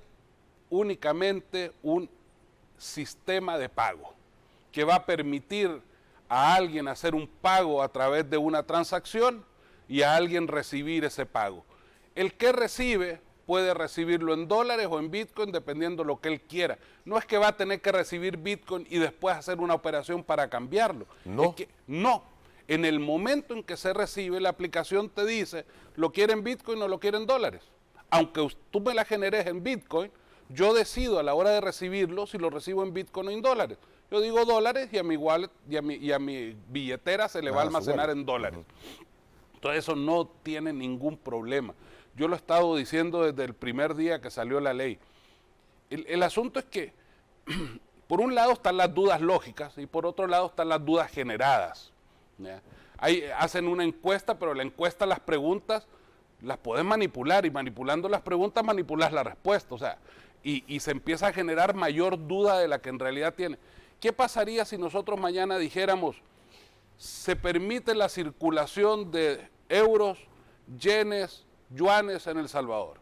únicamente un sistema de pago que va a permitir a alguien hacer un pago a través de una transacción y a alguien recibir ese pago. El que recibe puede recibirlo en dólares o en Bitcoin, dependiendo lo que él quiera. No es que va a tener que recibir Bitcoin y después hacer una operación para cambiarlo. No. Es que, no. En el momento en que se recibe, la aplicación te dice, ¿lo quiere en Bitcoin o lo quiere en dólares? Aunque tú me la generes en Bitcoin, yo decido a la hora de recibirlo si lo recibo en Bitcoin o en dólares. Yo digo dólares y a mi wallet y a mi billetera se le va a almacenar en dólares. Entonces eso no tiene ningún problema. Yo lo he estado diciendo desde el primer día que salió la ley. El asunto es que, por un lado están las dudas lógicas y por otro lado están las dudas generadas. Hacen una encuesta, pero la encuesta, las preguntas, las puedes manipular y manipulando las preguntas manipulas la respuesta. O sea, y se empieza a generar mayor duda de la que en realidad tiene. ¿Qué pasaría si nosotros mañana dijéramos, se permite la circulación de euros, yenes, yuanes en El Salvador?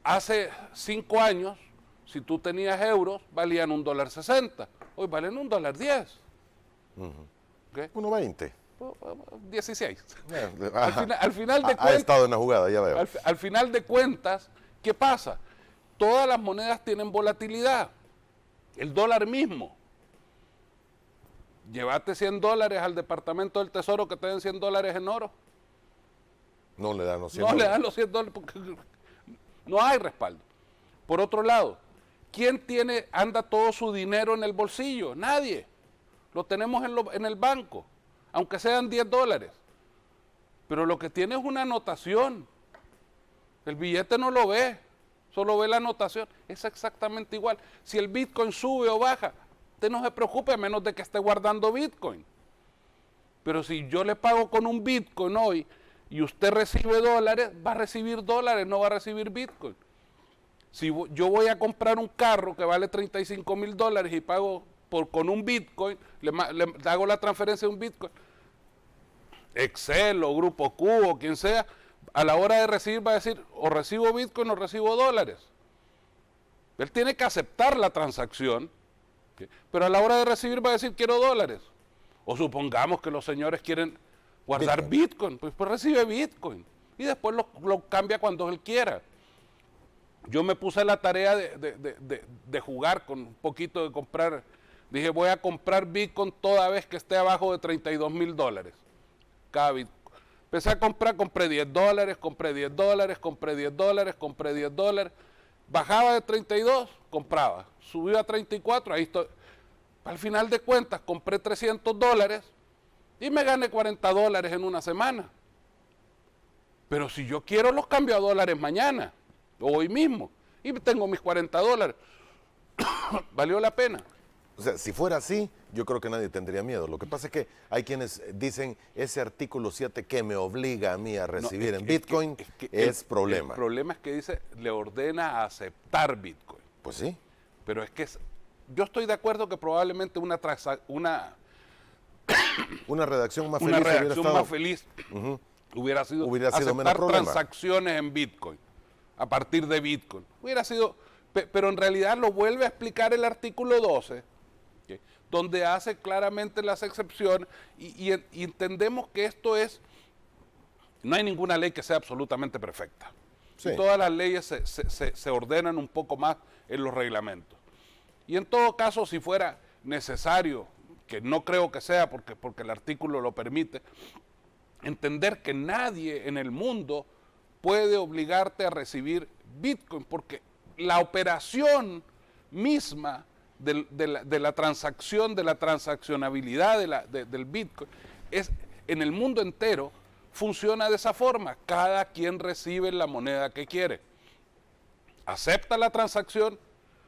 Hace 5 años, si tú tenías euros, valían $1.60. Hoy valen $1.10. ¿Okay? 1.20. 16. Al final de cuentas, ha estado en la jugada, ya veo. Al final de cuentas, ¿qué pasa? Todas las monedas tienen volatilidad. El dólar mismo. Llévate $100 al Departamento del Tesoro que te den $100 en oro. No le dan los $100. No le dan los $100 porque no hay respaldo. Por otro lado, ¿quién anda todo su dinero en el bolsillo? Nadie. Lo tenemos en el banco, aunque sean $10. Pero lo que tiene es una anotación. El billete no lo ve, solo ve la anotación. Es exactamente igual. Si el Bitcoin sube o baja, usted no se preocupe a menos de que esté guardando Bitcoin. Pero si yo le pago con un Bitcoin hoy y usted recibe dólares, va a recibir dólares, no va a recibir Bitcoin. Si yo voy a comprar un carro que vale $35,000 y pago con un Bitcoin, le hago la transferencia de un Bitcoin, Excel o Grupo Q o quien sea, a la hora de recibir va a decir, o recibo Bitcoin o recibo dólares. Él tiene que aceptar la transacción, ¿okay? Pero a la hora de recibir va a decir, quiero dólares. O supongamos que los señores quieren guardar Bitcoin, pues recibe Bitcoin y después lo cambia cuando él quiera. Yo me puse la tarea de jugar con un poquito de comprar. Dije, voy a comprar Bitcoin toda vez que esté abajo de $32,000. Cada Bitcoin. Empecé a comprar, compré $10, compré $10, compré $10, compré $10. Bajaba de 32, compraba. Subió a 34, ahí estoy. Al final de cuentas, compré $300 y me gané $40 en una semana. Pero si yo quiero, los cambio a dólares mañana, o hoy mismo, y tengo mis $40. ¿Valió la pena? O sea, si fuera así, yo creo que nadie tendría miedo. Lo que pasa es que hay quienes dicen, ese artículo 7 que me obliga a mí a recibir en Bitcoin es problema. El problema es que dice, le ordena a aceptar Bitcoin. Pues sí. Pero es que yo estoy de acuerdo que probablemente una redacción más feliz hubiera sido menos aceptar problema. Transacciones en Bitcoin, a partir de Bitcoin. Hubiera sido, pero en realidad lo vuelve a explicar el artículo 12, ¿okay? Donde hace claramente las excepciones y entendemos que esto es, no hay ninguna ley que sea absolutamente perfecta. Sí. Y todas las leyes se ordenan un poco más en los reglamentos. Y en todo caso, si fuera necesario, que no creo que sea porque el artículo lo permite, entender que nadie en el mundo puede obligarte a recibir Bitcoin, porque la operación misma de la transacción, de la transaccionabilidad del Bitcoin, en el mundo entero funciona de esa forma. Cada quien recibe la moneda que quiere. Acepta la transacción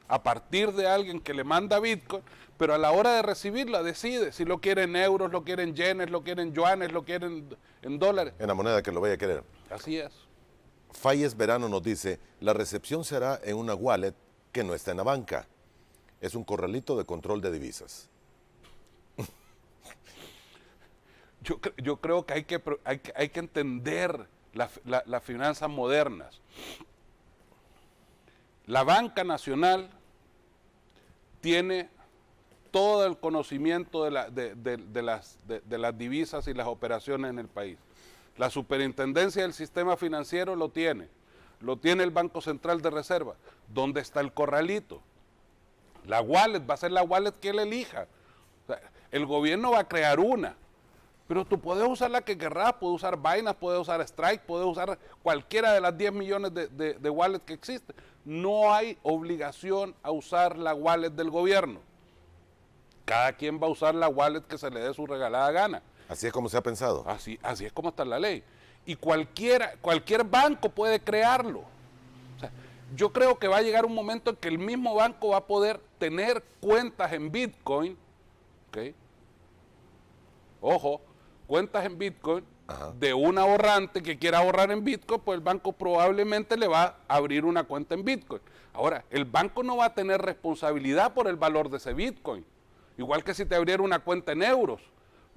a partir de alguien que le manda Bitcoin, pero a la hora de recibirla decide si lo quiere en euros, lo quiere en yenes, lo quiere en yuanes, lo quiere en dólares. En la moneda que lo vaya a querer. Así es. Falles Verano nos dice, la recepción será en una wallet que no está en la banca. Es un corralito de control de divisas. Yo creo que hay que entender las finanzas modernas. La banca nacional tiene todo el conocimiento de las divisas y las operaciones en el país. La superintendencia del sistema financiero lo tiene el Banco Central de Reserva. ¿Dónde está el corralito? La wallet va a ser la wallet que él elija. O sea, el gobierno va a crear una, pero tú puedes usar la que querrás, puedes usar Binance, puedes usar Strike, puedes usar cualquiera de las 10 millones de wallets que existen. No hay obligación a usar la wallet del gobierno. Cada quien va a usar la wallet que se le dé su regalada gana. Así es como se ha pensado. Así es como está la ley. Y cualquier banco puede crearlo. O sea, yo creo que va a llegar un momento en que el mismo banco va a poder tener cuentas en Bitcoin, ¿okay? Ojo, cuentas en Bitcoin. Ajá. De un ahorrante que quiera ahorrar en Bitcoin, pues el banco probablemente le va a abrir una cuenta en Bitcoin. Ahora, el banco no va a tener responsabilidad por el valor de ese Bitcoin. Igual que si te abriera una cuenta en euros.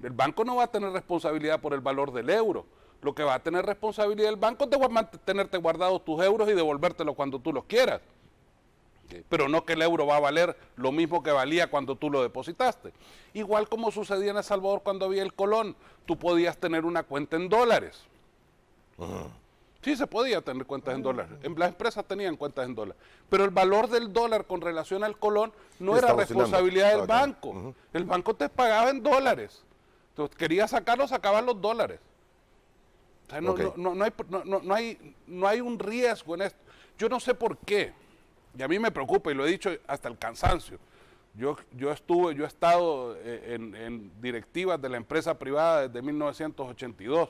El banco no va a tener responsabilidad por el valor del euro. Lo que va a tener responsabilidad el banco es de mantenerte guardados tus euros y devolvértelos cuando tú los quieras. ¿Okay? Pero no que el euro va a valer lo mismo que valía cuando tú lo depositaste. Igual como sucedía en El Salvador cuando había el colón, tú podías tener una cuenta en dólares. Sí, se podía tener cuentas en dólares. Las empresas tenían cuentas en dólares. Pero el valor del dólar con relación al colón no era responsabilidad del banco. El banco te pagaba en dólares. Entonces, querías sacarlo, sacabas los dólares. O sea, no hay un riesgo en esto. Yo no sé por qué. Y a mí me preocupa, y lo he dicho hasta el cansancio. Yo he estado en directivas de la empresa privada desde 1982.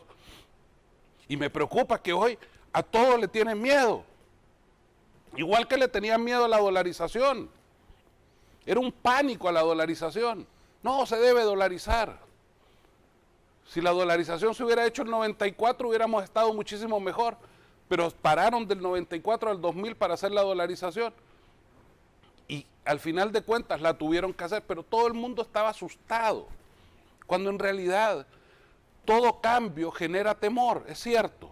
Y me preocupa que hoy a todo le tienen miedo. Igual que le tenían miedo a la dolarización. Era un pánico a la dolarización. No, se debe dolarizar. Si la dolarización se hubiera hecho en el 94, hubiéramos estado muchísimo mejor. Pero pararon del 94 al 2000 para hacer la dolarización. Y al final de cuentas la tuvieron que hacer, pero todo el mundo estaba asustado. Cuando en realidad todo cambio genera temor, es cierto.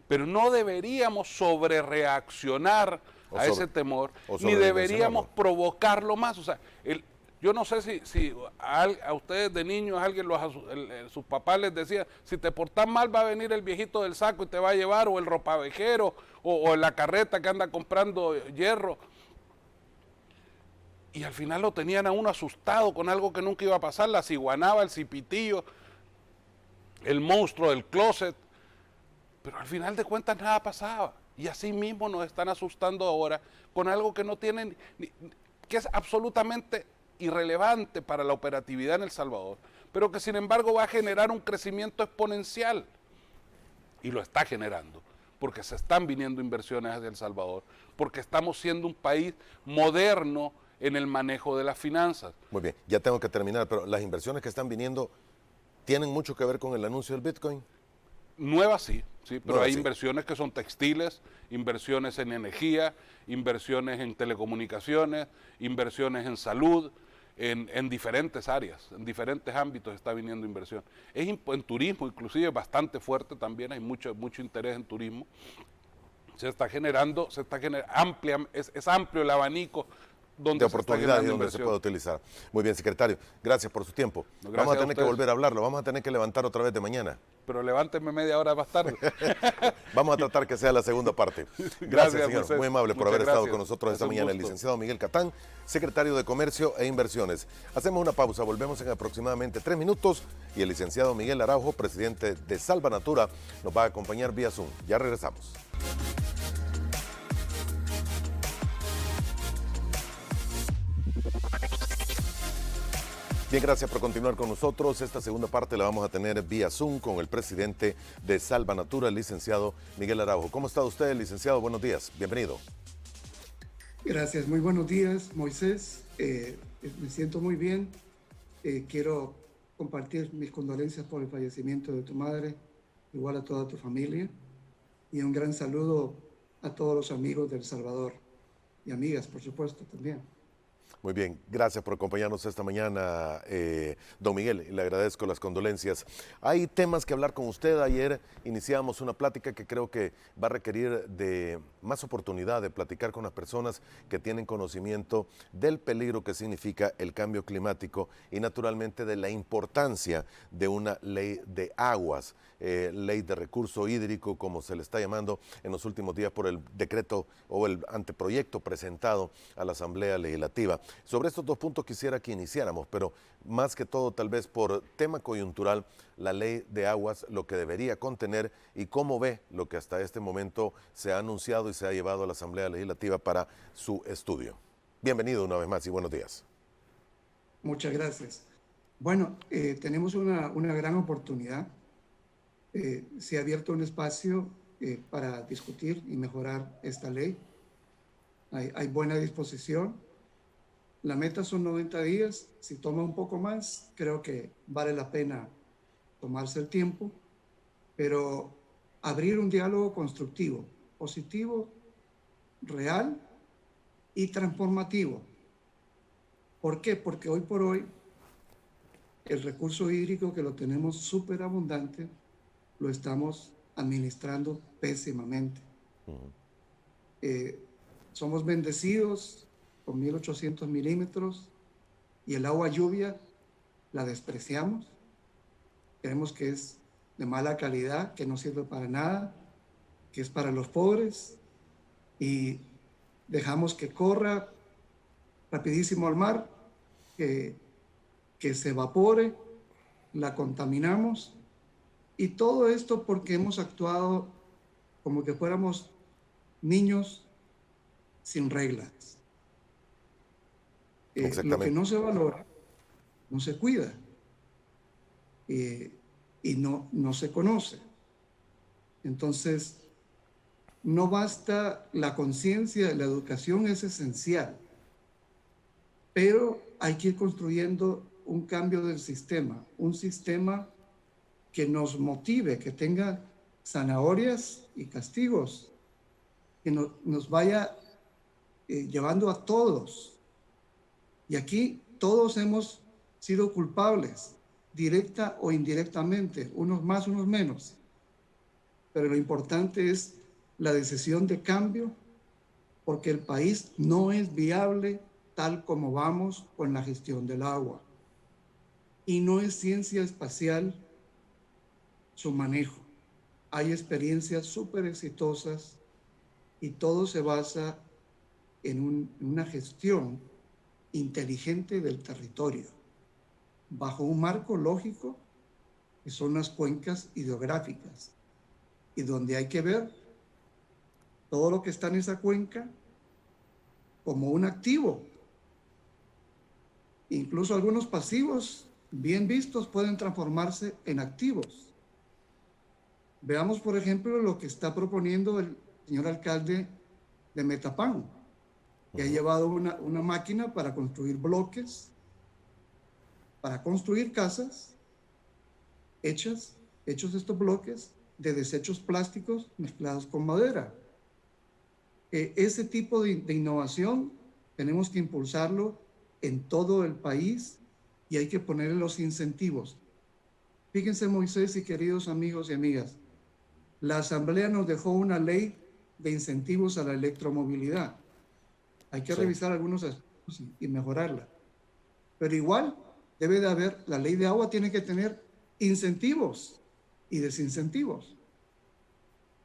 Pero no deberíamos sobrereaccionar a ese temor, ni deberíamos provocarlo más. O sea, yo no sé si a ustedes de niños sus papás les decía, si te portas mal va a venir el viejito del saco y te va a llevar, o el ropavejero, o la carreta que anda comprando hierro. Y al final lo tenían a uno asustado con algo que nunca iba a pasar, la ciguanaba, el cipitillo, el monstruo del closet. Pero al final de cuentas nada pasaba. Y así mismo nos están asustando ahora con algo que no tienen, que es absolutamente irrelevante para la operatividad en El Salvador, pero que sin embargo va a generar un crecimiento exponencial. Y lo está generando, porque se están viniendo inversiones hacia El Salvador, porque estamos siendo un país moderno en el manejo de las finanzas. Muy bien, ya tengo que terminar, pero las inversiones que están viniendo tienen mucho que ver con el anuncio del Bitcoin. Nuevas sí, pero hay inversiones que son textiles, inversiones en energía, inversiones en telecomunicaciones, inversiones en salud, en diferentes áreas, en diferentes ámbitos está viniendo inversión. En turismo inclusive bastante fuerte también, hay mucho interés en turismo. Se está generando es amplio el abanico donde de se está oportunidades y generando donde se inversión. puede utilizar. Muy bien, secretario. Gracias por su tiempo. No, Vamos gracias a a tener que ustedes. volver a hablarlo. Vamos a tener que levantar otra vez de mañana. Pero levánteme media hora más tarde. Vamos a tratar que sea la segunda parte. Gracias, Gracias, señor. Moisés. Muy amable por Muchas haber estado gracias. con nosotros esta Es un mañana. El gusto. licenciado Miguel Catán, secretario de Comercio e Inversiones. Hacemos una pausa, volvemos en aproximadamente 3 minutos y el licenciado Miguel Araujo, presidente de Salvanatura, nos va a acompañar vía Zoom. Ya regresamos. Bien, gracias por continuar con nosotros. Esta segunda parte la vamos a tener vía Zoom con el presidente de Salvanatura, el licenciado Miguel Araujo. ¿Cómo está usted, licenciado? Buenos días. Bienvenido. Gracias, muy buenos días, Moisés. Me siento muy bien. Quiero compartir mis condolencias por el fallecimiento de tu madre, igual a toda tu familia. Y un gran saludo a todos los amigos de El Salvador y amigas, por supuesto, también. Muy bien, gracias por acompañarnos esta mañana, don Miguel, y le agradezco las condolencias. Hay temas que hablar con usted. Ayer iniciamos una plática que creo que va a requerir de más oportunidad de platicar con las personas que tienen conocimiento del peligro que significa el cambio climático y naturalmente de la importancia de una ley de aguas, ley de recurso hídrico, como se le está llamando en los últimos días por el decreto o el anteproyecto presentado a la Asamblea Legislativa. Sobre estos dos puntos quisiera que iniciáramos, pero más que todo tal vez por tema coyuntural, la ley de aguas, lo que debería contener y cómo ve lo que hasta este momento se ha anunciado y se ha llevado a la Asamblea Legislativa para su estudio. Bienvenido una vez más y buenos días. Muchas gracias. Bueno, tenemos una gran oportunidad. Se ha abierto un espacio para discutir y mejorar esta ley. Hay buena disposición. La meta son 90 días. Si toma un poco más, creo que vale la pena tomarse el tiempo, pero abrir un diálogo constructivo, positivo, real y transformativo. ¿Por qué? Porque hoy por hoy el recurso hídrico, que lo tenemos súper abundante, lo estamos administrando pésimamente. Somos bendecidos con 1.800 milímetros y el agua lluvia la despreciamos. Creemos que es de mala calidad, que no sirve para nada, que es para los pobres, y dejamos que corra rapidísimo al mar, que se evapore, la contaminamos, y todo esto porque hemos actuado como que fuéramos niños sin reglas. Lo que no se valora, no se cuida, y no se conoce. Entonces, no basta la conciencia, la educación es esencial, pero hay que ir construyendo un cambio del sistema, un sistema que nos motive, que tenga zanahorias y castigos, que nos vaya llevando a todos. Y aquí todos hemos sido culpables, directa o indirectamente, unos más, unos menos. Pero lo importante es la decisión de cambio, porque el país no es viable tal como vamos con la gestión del agua. Y no es ciencia espacial su manejo. Hay experiencias súper exitosas y todo se basa en una gestión inteligente del territorio, bajo un marco lógico que son las cuencas hidrográficas, y donde hay que ver todo lo que está en esa cuenca como un activo. Incluso algunos pasivos bien vistos pueden transformarse en activos. Veamos, por ejemplo, lo que está proponiendo el señor alcalde de Metapán, que ha llevado una máquina para construir bloques, para construir casas hechos estos bloques de desechos plásticos mezclados con madera. Ese tipo de innovación tenemos que impulsarlo en todo el país y hay que ponerle los incentivos. Fíjense, Moisés y queridos amigos y amigas, la Asamblea nos dejó una ley de incentivos a la electromovilidad. Hay que revisar algunos y mejorarla. Pero igual debe de haber, la ley de agua tiene que tener incentivos y desincentivos.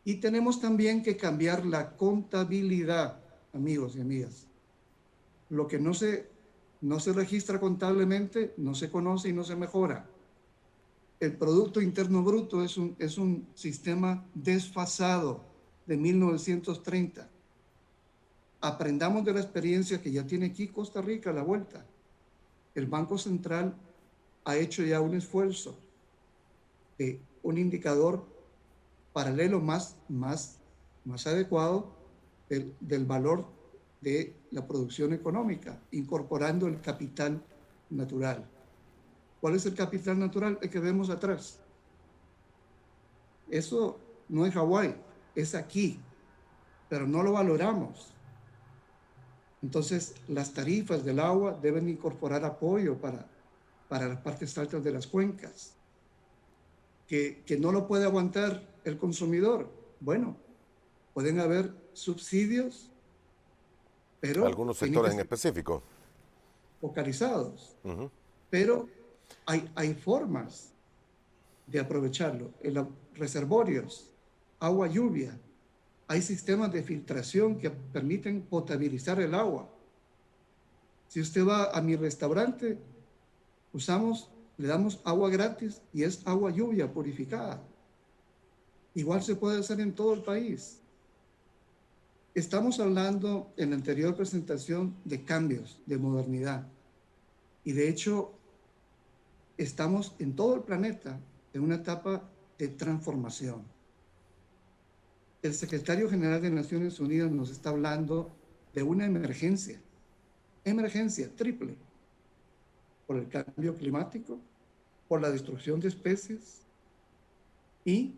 Y tenemos también que cambiar la contabilidad, amigos y amigas. Lo que no se registra contablemente, no se conoce y no se mejora. El Producto Interno Bruto es un sistema desfasado de 1930. Aprendamos de la experiencia que ya tiene aquí Costa Rica a la vuelta. El Banco Central ha hecho ya un esfuerzo de un indicador paralelo más adecuado del valor de la producción económica, incorporando el capital natural. ¿Cuál es el capital natural? El que vemos atrás. Eso no es Hawái, es aquí, pero no lo valoramos. Entonces, las tarifas del agua deben incorporar apoyo para las partes altas de las cuencas, que no lo puede aguantar el consumidor. Bueno, pueden haber subsidios, pero Algunos sectores en específico. focalizados. Pero hay formas de aprovecharlo. En los reservorios, agua lluvia, hay sistemas de filtración que permiten potabilizar el agua. Si usted va a mi restaurante, le damos agua gratis y es agua lluvia purificada. Igual se puede hacer en todo el país. Estamos hablando en la anterior presentación de cambios, de modernidad. Y de hecho, estamos en todo el planeta en una etapa de transformación. El secretario general de Naciones Unidas nos está hablando de una emergencia triple, por el cambio climático, por la destrucción de especies y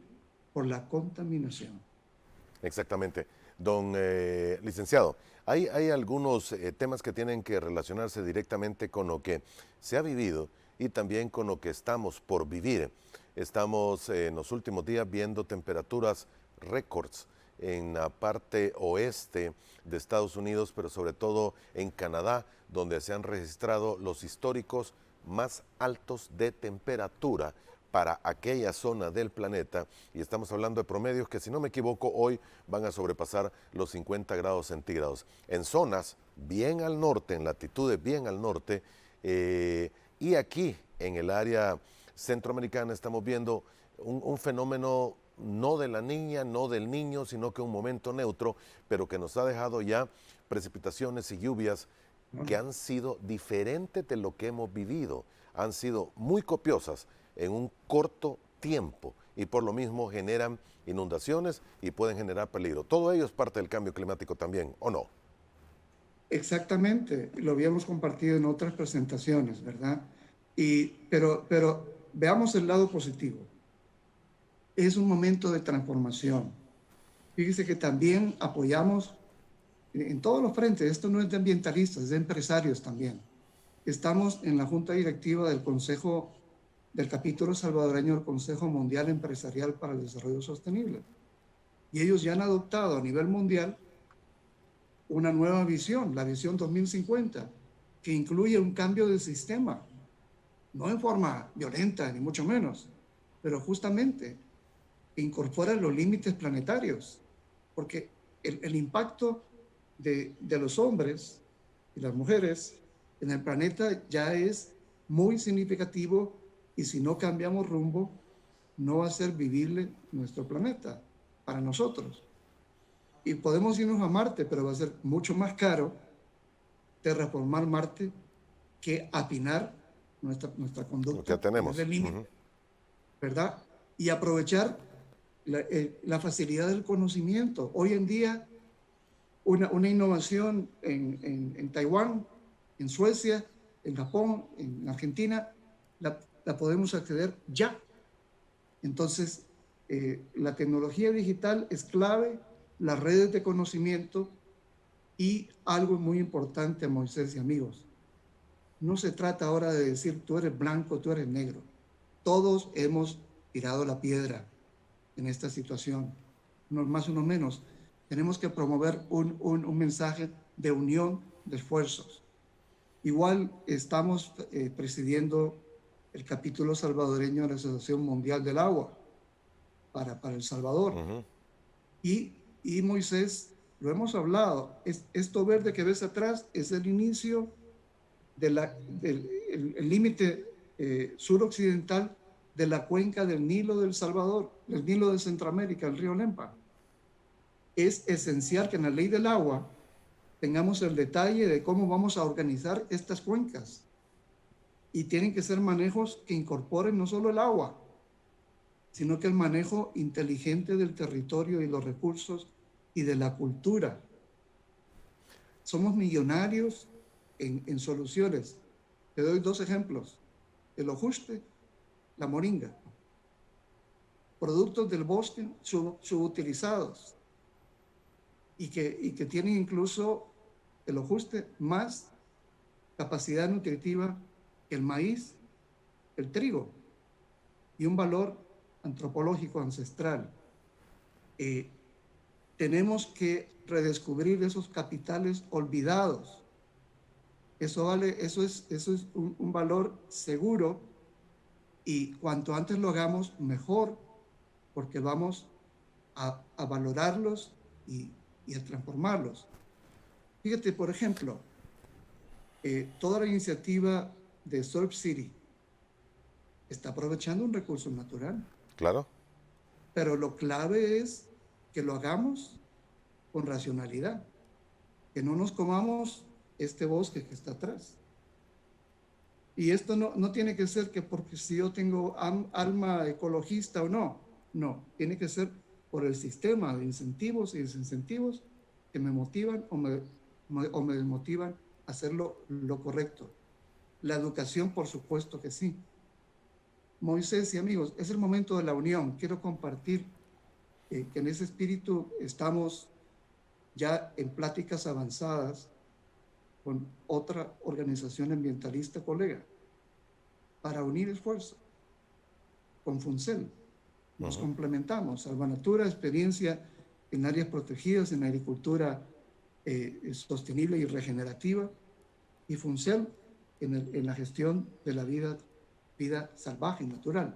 por la contaminación. Exactamente. Don licenciado, hay algunos temas que tienen que relacionarse directamente con lo que se ha vivido y también con lo que estamos por vivir. Estamos en los últimos días viendo temperaturas récords en la parte oeste de Estados Unidos, pero sobre todo en Canadá, donde se han registrado los históricos más altos de temperatura para aquella zona del planeta, y estamos hablando de promedios que, si no me equivoco, hoy van a sobrepasar los 50 grados centígrados. En zonas bien al norte, en latitudes bien al norte, y aquí en el área centroamericana estamos viendo un fenómeno no de la niña, no del niño, sino que un momento neutro, pero que nos ha dejado ya precipitaciones y lluvias que han sido diferentes de lo que hemos vivido. Han sido muy copiosas en un corto tiempo y por lo mismo generan inundaciones y pueden generar peligro. Todo ello es parte del cambio climático también, ¿o no? Exactamente, lo habíamos compartido en otras presentaciones, ¿verdad? Pero veamos el lado positivo. Es un momento de transformación. Fíjese que también apoyamos en todos los frentes. Esto no es de ambientalistas, es de empresarios también. Estamos en la Junta Directiva del capítulo salvadoreño del Consejo Mundial Empresarial para el Desarrollo Sostenible. Y ellos ya han adoptado a nivel mundial una nueva visión, la visión 2050, que incluye un cambio de sistema, no en forma violenta, ni mucho menos, pero justamente incorpora los límites planetarios, porque el impacto de los hombres y las mujeres en el planeta ya es muy significativo, y si no cambiamos rumbo, no va a ser vivible nuestro planeta para nosotros. Y podemos irnos a Marte, pero va a ser mucho más caro terraformar Marte que afinar nuestra conducta. Lo que tenemos. ¿Verdad? Y aprovechar la facilidad del conocimiento. Hoy en día, una innovación en Taiwán, en Suecia, en Japón, en Argentina, la podemos acceder ya. Entonces, la tecnología digital es clave, las redes de conocimiento, y algo muy importante, Moisés y amigos. No se trata ahora de decir tú eres blanco, tú eres negro. Todos hemos tirado la piedra en esta situación, unos más, unos menos. Tenemos que promover un mensaje de unión de esfuerzos. Igual estamos presidiendo el capítulo salvadoreño de la Asociación Mundial del Agua para El Salvador. Y Moisés, lo hemos hablado, esto verde que ves atrás es el inicio del límite suroccidental de la cuenca del Nilo del Salvador, del Nilo de Centroamérica, el río Lempa. Es esencial que en la ley del agua tengamos el detalle de cómo vamos a organizar estas cuencas. Y tienen que ser manejos que incorporen no solo el agua, sino que el manejo inteligente del territorio y los recursos y de la cultura. Somos millonarios en soluciones. Te doy 2 ejemplos. El ojuste, la moringa. Productos del bosque subutilizados y que tienen incluso el ojuste más capacidad nutritiva que el maíz, el trigo, y un valor antropológico ancestral. Tenemos que redescubrir esos capitales olvidados. Eso es un valor seguro, y cuanto antes lo hagamos, mejor, porque vamos a valorarlos y a transformarlos. Fíjate, por ejemplo, toda la iniciativa de Surf City está aprovechando un recurso natural. Claro. Pero lo clave es que lo hagamos con racionalidad, que no nos comamos este bosque que está atrás. Y esto no tiene que ser que porque si yo tengo alma ecologista o no, tiene que ser por el sistema de incentivos y desincentivos que me motivan o me desmotivan a hacer lo correcto. La educación, por supuesto que sí. Moisés y amigos, es el momento de la unión. Quiero compartir que en ese espíritu estamos ya en pláticas avanzadas con otra organización ambientalista colega para unir esfuerzos con FUNCEL. Nos complementamos. Salvanatura, experiencia en áreas protegidas, en agricultura sostenible y regenerativa, y FUNCEL en la gestión de la vida salvaje y natural.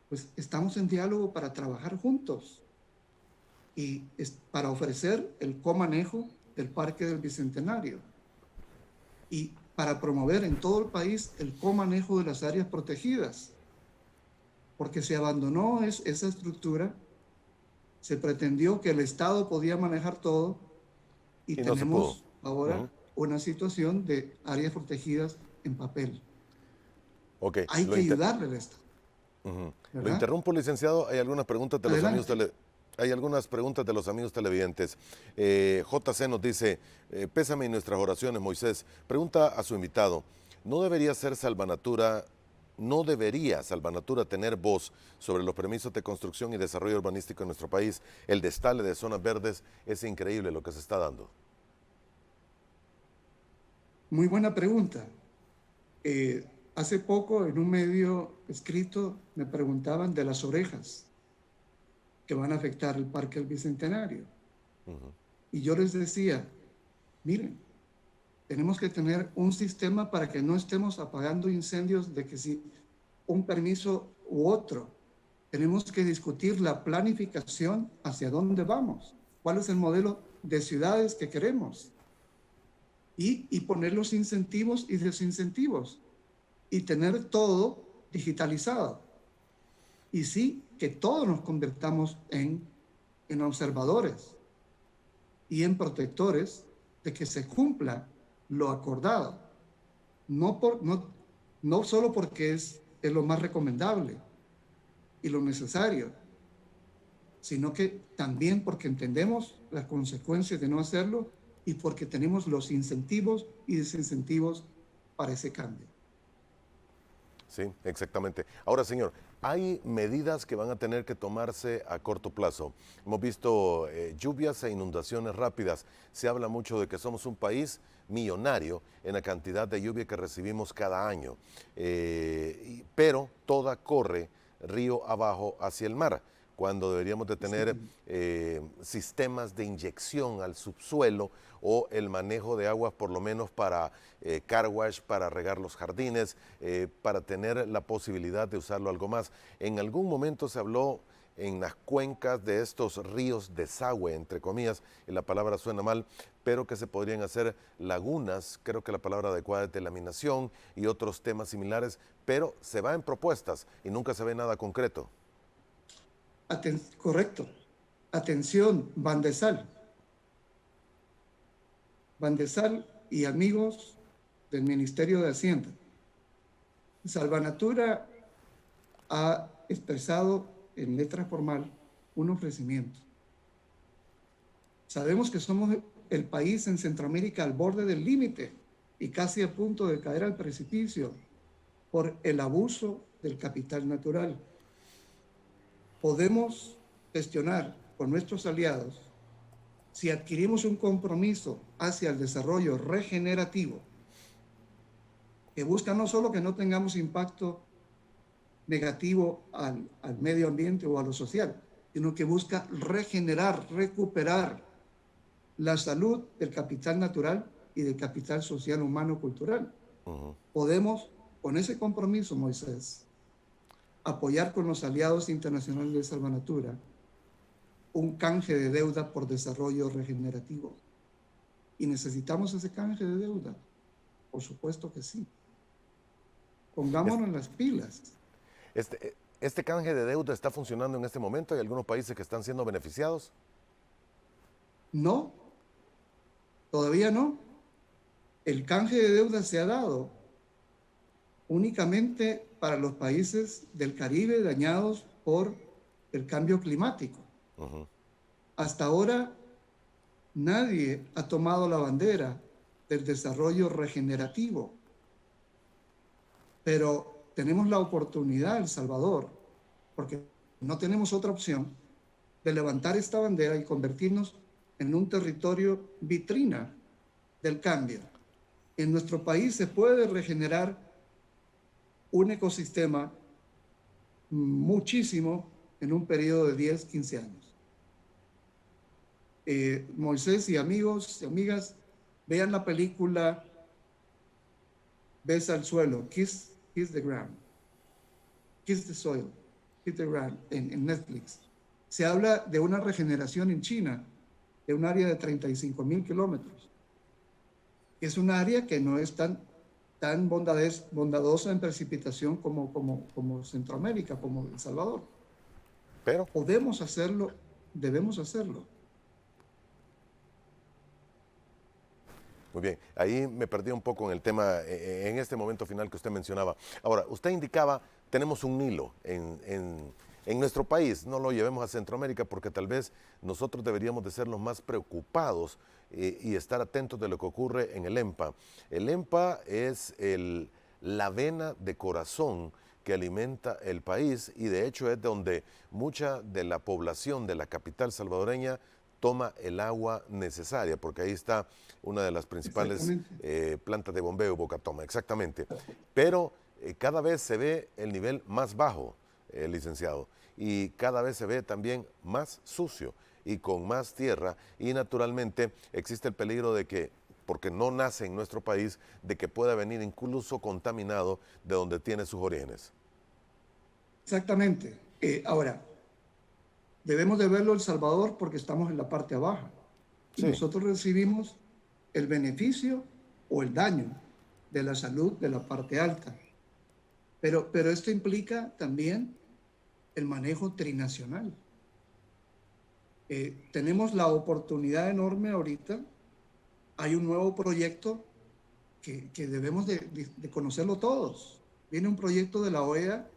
Pues estamos en diálogo para trabajar juntos y para ofrecer el comanejo del Parque del Bicentenario y para promover en todo el país el comanejo de las áreas protegidas, porque se abandonó esa estructura, se pretendió que el Estado podía manejar todo y no tenemos ahora una situación de áreas protegidas en papel. Okay. Hay que ayudarle al Estado. Lo interrumpo, licenciado. Hay algunas preguntas de los amigos televidentes. JC nos dice, pésame en nuestras oraciones, Moisés. Pregunta a su invitado, ¿no debería Salvanatura tener voz sobre los permisos de construcción y desarrollo urbanístico en nuestro país? El destale de zonas verdes es increíble lo que se está dando. Muy buena pregunta. Hace poco en un medio escrito me preguntaban de las orejas que van a afectar el Parque del Bicentenario. Y yo les decía, miren, tenemos que tener un sistema para que no estemos apagando incendios de que si un permiso u otro. Tenemos que discutir la planificación hacia dónde vamos, cuál es el modelo de ciudades que queremos y poner los incentivos y desincentivos y tener todo digitalizado. Y sí, que todos nos convertamos en observadores y en protectores de que se cumpla lo acordado. No solo porque es lo más recomendable y lo necesario, sino que también porque entendemos las consecuencias de no hacerlo y porque tenemos los incentivos y desincentivos para ese cambio. Sí, exactamente. Ahora, señor, hay medidas que van a tener que tomarse a corto plazo. Hemos visto lluvias e inundaciones rápidas. Se habla mucho de que somos un país millonario en la cantidad de lluvia que recibimos cada año, pero toda corre río abajo hacia el mar. cuando deberíamos de tener sistemas de inyección al subsuelo o el manejo de aguas por lo menos para car wash, para regar los jardines, para tener la posibilidad de usarlo algo más. En algún momento se habló en las cuencas de estos ríos desagüe, entre comillas, y la palabra suena mal, pero que se podrían hacer lagunas, creo que la palabra adecuada es delaminación y otros temas similares, pero se va en propuestas y nunca se ve nada concreto. Correcto. Atención, Bandesal. Bandesal y amigos del Ministerio de Hacienda. Salvanatura ha expresado en letra formal un ofrecimiento. Sabemos que somos el país en Centroamérica al borde del límite y casi a punto de caer al precipicio por el abuso del capital natural. Podemos gestionar con nuestros aliados si adquirimos un compromiso hacia el desarrollo regenerativo que busca no solo que no tengamos impacto negativo al medio ambiente o a lo social, sino que busca regenerar, recuperar la salud del capital natural y del capital social, humano, cultural. Podemos, con ese compromiso, Moisés, apoyar con los aliados internacionales de Salvanatura un canje de deuda por desarrollo regenerativo. ¿Y necesitamos ese canje de deuda? Por supuesto que sí. Pongámonos las pilas. ¿Este canje de deuda está funcionando en este momento? ¿Hay algunos países que están siendo beneficiados? No, todavía no. El canje de deuda se ha dado únicamente para los países del Caribe dañados por el cambio climático. Hasta ahora, nadie ha tomado la bandera del desarrollo regenerativo, pero tenemos la oportunidad, El Salvador, porque no tenemos otra opción, de levantar esta bandera y convertirnos en un territorio vitrina del cambio. En nuestro país se puede regenerar un ecosistema muchísimo en un periodo de 10, 15 años. Moisés y amigos y amigas, vean la película Besa al suelo, Kiss the Ground, Kiss the Soil, Kiss the Ground, en Netflix. Se habla de una regeneración en China, de un área de 35,000 kilómetros. Es un área que no es tan bondadosa en precipitación como Centroamérica, como El Salvador. Pero podemos hacerlo, debemos hacerlo. muy bien, ahí me perdí un poco en el tema, en este momento final que usted mencionaba. Ahora, usted indicaba, tenemos un Nilo en nuestro país, no lo llevemos a Centroamérica porque tal vez nosotros deberíamos de ser los más preocupados y estar atentos de lo que ocurre en el EMPA. El EMPA es la vena de corazón que alimenta el país y de hecho es donde mucha de la población de la capital salvadoreña toma el agua necesaria, porque ahí está una de las principales plantas de bombeo, Bocatoma, exactamente. Pero cada vez se ve el nivel más bajo, licenciado, y cada vez se ve también más sucio y con más tierra, y naturalmente existe el peligro de que, porque no nace en nuestro país, de que pueda venir incluso contaminado de donde tiene sus orígenes. Exactamente. Ahora, debemos de verlo El Salvador porque estamos en la parte baja. Sí. Y nosotros recibimos el beneficio o el daño de la salud de la parte alta. Pero esto implica también el manejo trinacional. Tenemos la oportunidad enorme ahorita. Hay un nuevo proyecto que debemos de conocerlo todos. Viene un proyecto de la OEA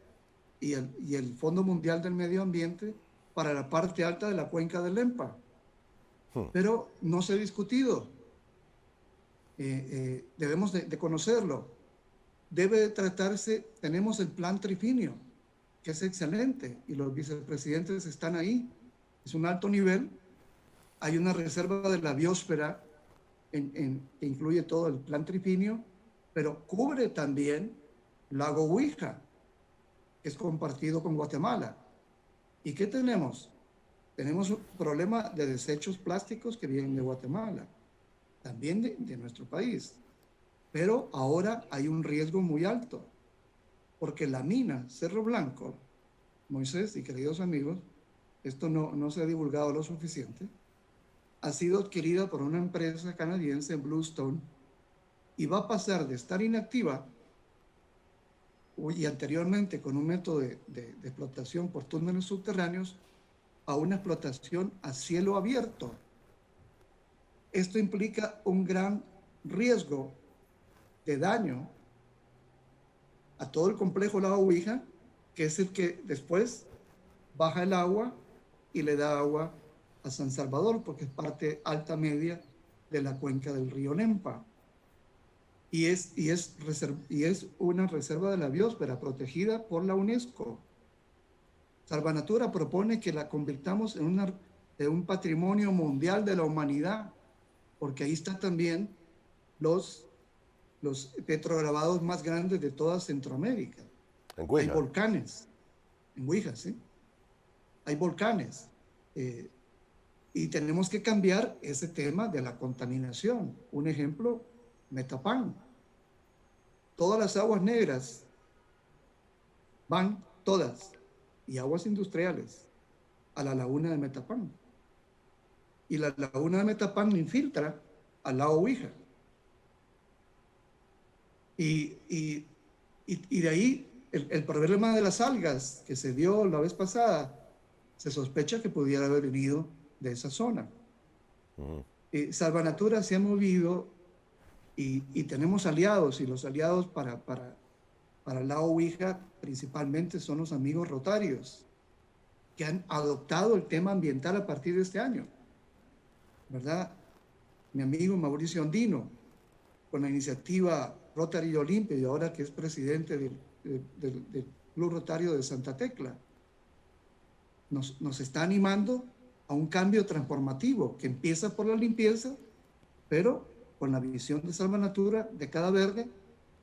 y el Fondo Mundial del Medio Ambiente para la parte alta de la cuenca del EMPA. Pero no se ha discutido. Debemos de conocerlo. Debe de tratarse, tenemos el plan Trifinio, que es excelente, y los vicepresidentes están ahí. Es un alto nivel. Hay una reserva de la biosfera que incluye todo el plan Trifinio, pero cubre también Lago Huija, que es compartido con Guatemala. ¿Y qué tenemos? Tenemos un problema de desechos plásticos que vienen de Guatemala, también de nuestro país. Pero ahora hay un riesgo muy alto, porque la mina Cerro Blanco, Moisés y queridos amigos, esto no se ha divulgado lo suficiente, ha sido adquirida por una empresa canadiense, Bluestone, y va a pasar de estar inactiva y anteriormente con un método de explotación por túneles subterráneos a una explotación a cielo abierto. Esto implica un gran riesgo de daño a todo el complejo Lago Ouija, que es el que después baja el agua y le da agua a San Salvador, porque es parte alta media de la cuenca del río Lempa. Y es una reserva de la biosfera protegida por la UNESCO. Salvanatura propone que la convirtamos en un patrimonio mundial de la humanidad, porque ahí están también los petrograbados más grandes de toda Centroamérica. En Cuija. Hay volcanes, en Huija, ¿sí? Hay volcanes. Y tenemos que cambiar ese tema de la contaminación. Un ejemplo, Metapán. Todas las aguas negras van, todas, y aguas industriales, a la laguna de Metapán. Y la laguna de Metapán infiltra al lago Ouija. Y de ahí el problema de las algas que se dio la vez pasada, se sospecha que pudiera haber venido de esa zona. Salvanatura se ha movido y tenemos aliados, y los aliados para el lago Ouija principalmente son los amigos rotarios, que han adoptado el tema ambiental a partir de este año, ¿verdad? Mi amigo Mauricio Andino, con la iniciativa Rotary Olimpia, y ahora que es presidente del Club Rotario de Santa Tecla, nos está animando a un cambio transformativo que empieza por la limpieza, pero con la visión de Salvanatura de cada verde,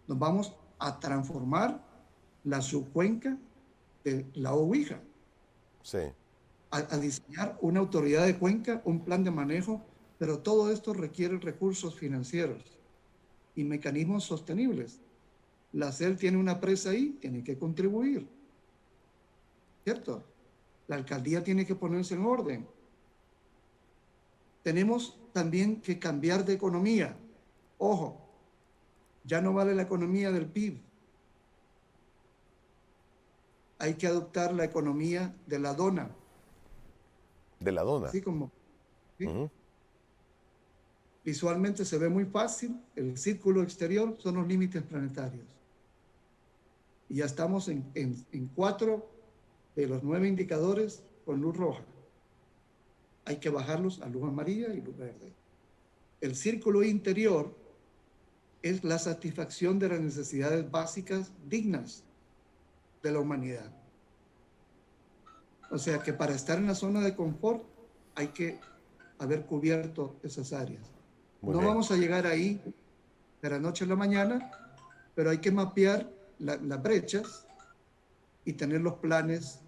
nos vamos a transformar la subcuenca de la Ouija. Sí. A diseñar una autoridad de cuenca, un plan de manejo, pero todo esto requiere recursos financieros y mecanismos sostenibles. La CEL tiene una presa ahí, tiene que contribuir, ¿cierto? La alcaldía tiene que ponerse en orden. Tenemos también que cambiar de economía. Ojo, ya no vale la economía del PIB. Hay que adoptar la economía de la dona. De la dona. Así como, ¿sí? Visualmente se ve muy fácil. El círculo exterior son los límites planetarios. Y ya estamos en 4 de los 9 indicadores con luz roja. Hay que bajarlos a luz amarilla y luz verde. El círculo interior es la satisfacción de las necesidades básicas dignas de la humanidad. O sea que para estar en la zona de confort hay que haber cubierto esas áreas. Muy No bien. vamos a llegar ahí de la noche a la mañana, pero hay que mapear las brechas y tener los planes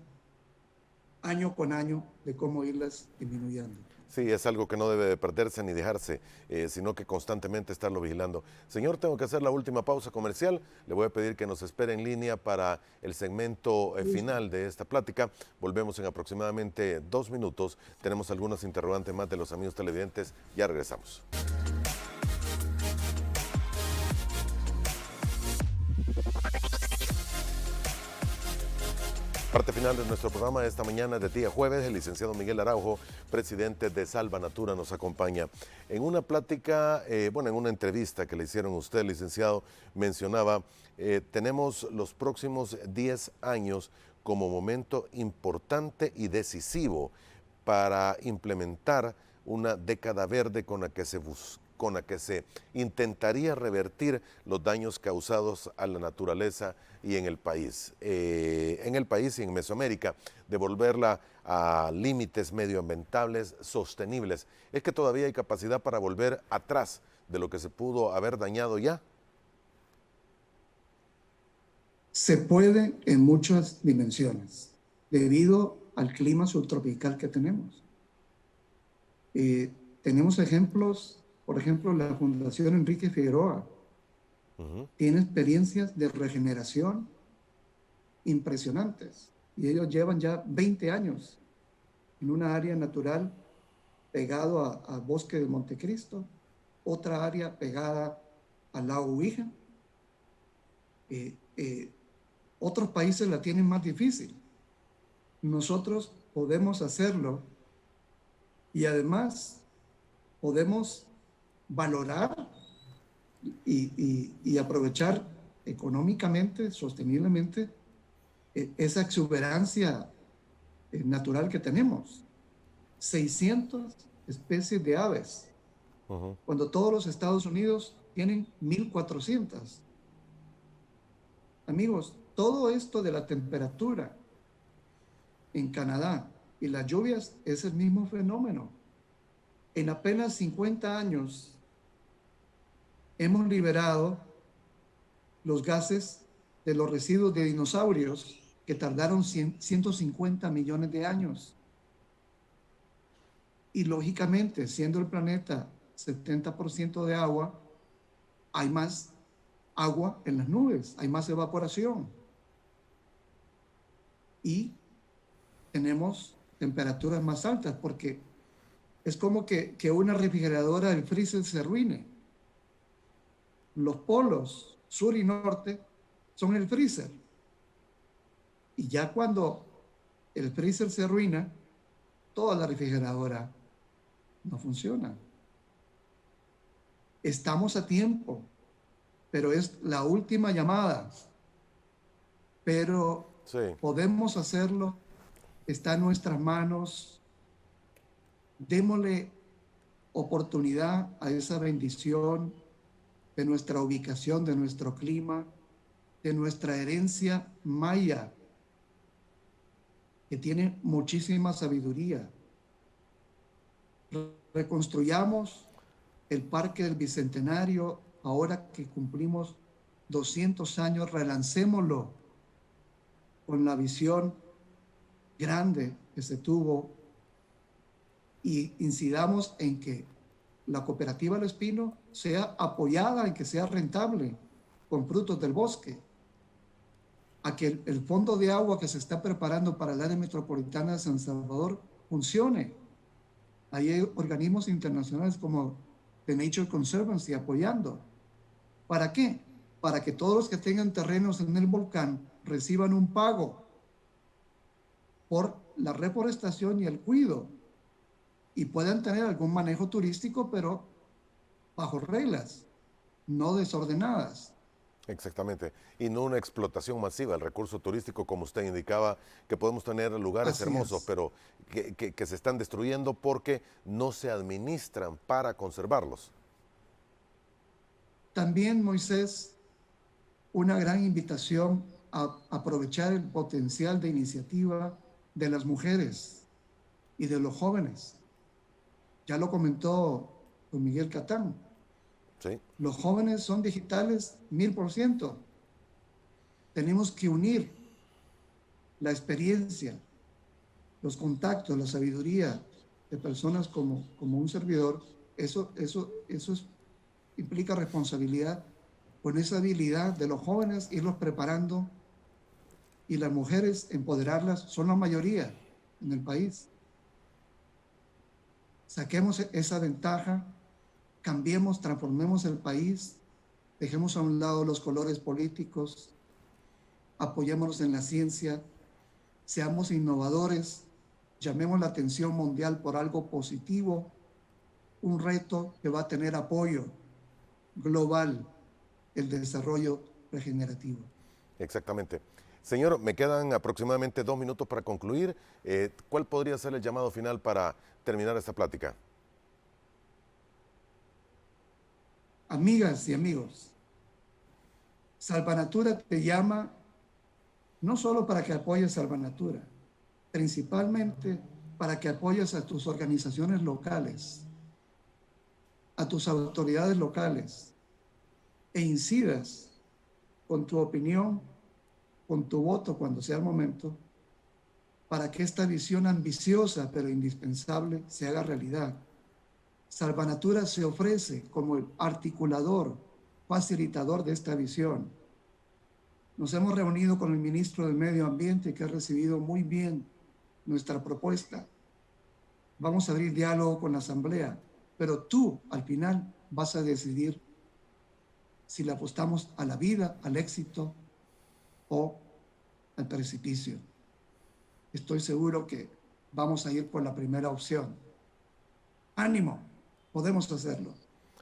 año con año de cómo irlas disminuyendo. Sí, es algo que no debe de perderse ni dejarse, sino que constantemente estarlo vigilando. Señor, tengo que hacer la última pausa comercial. Le voy a pedir que nos espere en línea para el segmento final de esta plática. Volvemos en aproximadamente 2 minutos. Tenemos algunas interrogantes más de los amigos televidentes. Ya regresamos. Parte final de nuestro programa esta mañana de día jueves, el licenciado Miguel Araujo, presidente de Salvanatura, nos acompaña. En una plática, en una entrevista que le hicieron a usted, licenciado, mencionaba, tenemos los próximos 10 años como momento importante y decisivo para implementar una década verde con la que se intentaría revertir los daños causados a la naturaleza y en el país y en Mesoamérica, devolverla a límites medioambientales sostenibles. ¿Es que todavía hay capacidad para volver atrás de lo que se pudo haber dañado ya? Se puede en muchas dimensiones, debido al clima subtropical que tenemos. Tenemos ejemplos, por ejemplo, la Fundación Enrique Figueroa tiene experiencias de regeneración impresionantes y ellos llevan ya 20 años en una área natural pegado al bosque de Montecristo, otra área pegada al lago Huija. Otros países la tienen más difícil. Nosotros podemos hacerlo y además podemos valorar y aprovechar económicamente, sosteniblemente, esa exuberancia natural que tenemos. 600 especies de aves, cuando todos los Estados Unidos tienen 1.400. Amigos, todo esto de la temperatura en Canadá y las lluvias es el mismo fenómeno. En apenas 50 años hemos liberado los gases de los residuos de dinosaurios que tardaron 150 millones de años. Y lógicamente, siendo el planeta 70% de agua, hay más agua en las nubes, hay más evaporación. Y tenemos temperaturas más altas porque es como que una refrigeradora del freezer se arruine. Los polos sur y norte son el freezer. Y ya cuando el freezer se arruina, toda la refrigeradora no funciona. Estamos a tiempo, pero es la última llamada. Pero Sí. podemos hacerlo, está en nuestras manos. Démosle oportunidad a esa bendición de nuestra ubicación, de nuestro clima, de nuestra herencia maya, que tiene muchísima sabiduría. Reconstruyamos el Parque del Bicentenario, ahora que cumplimos 200 años, relancémoslo con la visión grande que se tuvo y incidamos en que la cooperativa El Espino sea apoyada, en que sea rentable con frutos del bosque, a que el fondo de agua que se está preparando para el área metropolitana de San Salvador funcione. Ahí hay organismos internacionales como The Nature Conservancy apoyando. ¿Para qué? Para que todos los que tengan terrenos en el volcán reciban un pago por la reforestación y el cuidado y puedan tener algún manejo turístico, pero bajo reglas, no desordenadas. Exactamente. Y no una explotación masiva, el recurso turístico, como usted indicaba, que podemos tener lugares Así hermosos, es. pero que se están destruyendo porque no se administran para conservarlos. También, Moisés, una gran invitación a aprovechar el potencial de iniciativa de las mujeres y de los jóvenes. Ya lo comentó don Miguel Catán. ¿Sí? Los jóvenes son digitales 1000%. Tenemos que unir la experiencia, los contactos, la sabiduría de personas como un servidor. Eso implica responsabilidad, con esa habilidad de los jóvenes, irlos preparando, y las mujeres empoderarlas, son la mayoría en el país. Saquemos esa ventaja, cambiemos, transformemos el país, dejemos a un lado los colores políticos, apoyémonos en la ciencia, seamos innovadores, llamemos la atención mundial por algo positivo, un reto que va a tener apoyo global, el desarrollo regenerativo. Exactamente. Señor, me quedan aproximadamente 2 minutos para concluir. ¿Cuál podría ser el llamado final para terminar esta plática? Amigas y amigos, Salvanatura te llama no solo para que apoyes Salvanatura, principalmente para que apoyes a tus organizaciones locales, a tus autoridades locales, e incidas con tu opinión, con tu voto cuando sea el momento, para que esta visión ambiciosa pero indispensable se haga realidad. Salvanatura se ofrece como el articulador, facilitador de esta visión. Nos hemos reunido con el ministro del Medio Ambiente, que ha recibido muy bien nuestra propuesta. Vamos a abrir diálogo con la Asamblea, pero tú al final vas a decidir si le apostamos a la vida, al éxito o al precipicio. Estoy seguro que vamos a ir por la primera opción. Ánimo, podemos hacerlo.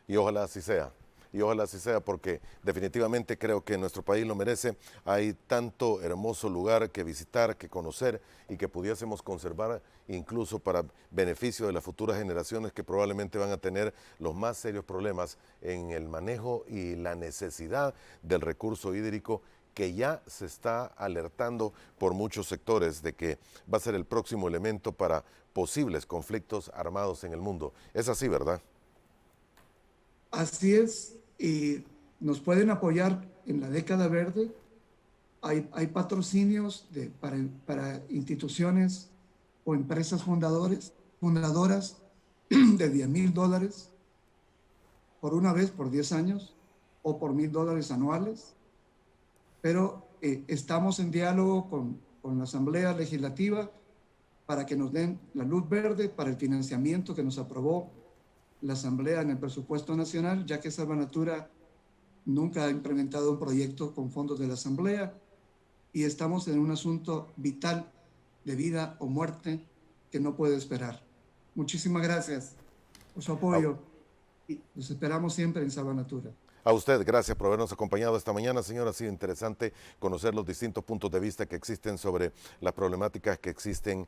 Y ojalá así sea. Y ojalá así sea, porque definitivamente creo que nuestro país lo merece. Hay tanto hermoso lugar que visitar, que conocer y que pudiésemos conservar incluso para beneficio de las futuras generaciones que probablemente van a tener los más serios problemas en el manejo y la necesidad del recurso hídrico, que ya se está alertando por muchos sectores de que va a ser el próximo elemento para posibles conflictos armados en el mundo. Es así, ¿verdad? Así es, y nos pueden apoyar en la década verde. Hay patrocinios para instituciones o empresas fundadoras de $10,000 por una vez, por 10 años, o por $1,000 anuales. Pero estamos en diálogo con la Asamblea Legislativa para que nos den la luz verde para el financiamiento que nos aprobó la Asamblea en el presupuesto nacional, ya que Salvanatura nunca ha implementado un proyecto con fondos de la Asamblea, y estamos en un asunto vital de vida o muerte que no puede esperar. Muchísimas gracias por su apoyo y los esperamos siempre en Salvanatura. A usted, gracias por habernos acompañado esta mañana, señora. Ha sido interesante conocer los distintos puntos de vista que existen sobre las problemáticas que existen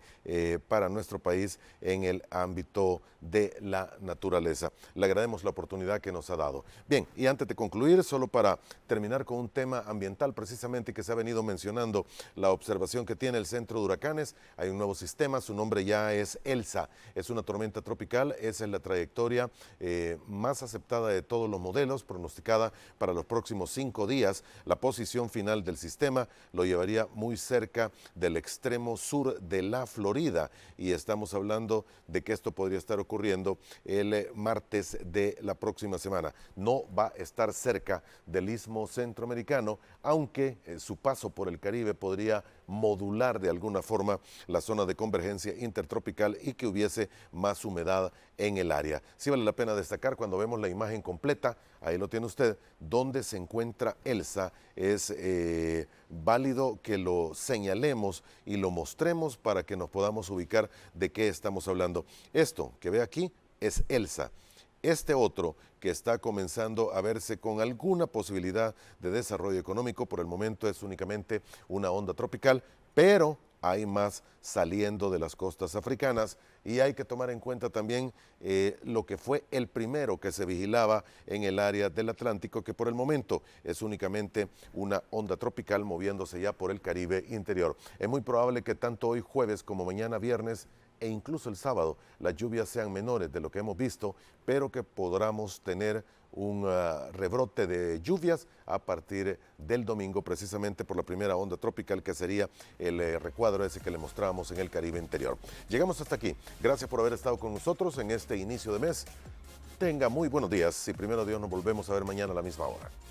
para nuestro país en el ámbito de la naturaleza. Le agradecemos la oportunidad que nos ha dado. Bien, y antes de concluir, solo para terminar con un tema ambiental precisamente que se ha venido mencionando, la observación que tiene el Centro de Huracanes. Hay un nuevo sistema, su nombre ya es Elsa. Es una tormenta tropical, esa es la trayectoria más aceptada de todos los modelos, pronosticada para los próximos 5 días. La posición final del sistema lo llevaría muy cerca del extremo sur de la Florida, y estamos hablando de que esto podría estar ocurriendo el martes de la próxima semana. No va a estar cerca del istmo centroamericano, aunque su paso por el Caribe podría modular de alguna forma la zona de convergencia intertropical y que hubiese más humedad en el área. Sí vale la pena destacar, cuando vemos la imagen completa, ahí lo tiene usted, dónde se encuentra Elsa. Es válido que lo señalemos y lo mostremos para que nos podamos ubicar de qué estamos hablando. Esto que ve aquí es Elsa. Este otro, que está comenzando a verse con alguna posibilidad de desarrollo económico, por el momento es únicamente una onda tropical, pero hay más saliendo de las costas africanas, y hay que tomar en cuenta también lo que fue el primero que se vigilaba en el área del Atlántico, que por el momento es únicamente una onda tropical moviéndose ya por el Caribe interior. Es muy probable que tanto hoy jueves como mañana viernes e incluso el sábado las lluvias sean menores de lo que hemos visto, pero que podamos tener un rebrote de lluvias a partir del domingo, precisamente por la primera onda tropical, que sería el recuadro ese que le mostrábamos en el Caribe interior. Llegamos hasta aquí. Gracias por haber estado con nosotros en este inicio de mes. Tenga muy buenos días y primero Dios nos volvemos a ver mañana a la misma hora.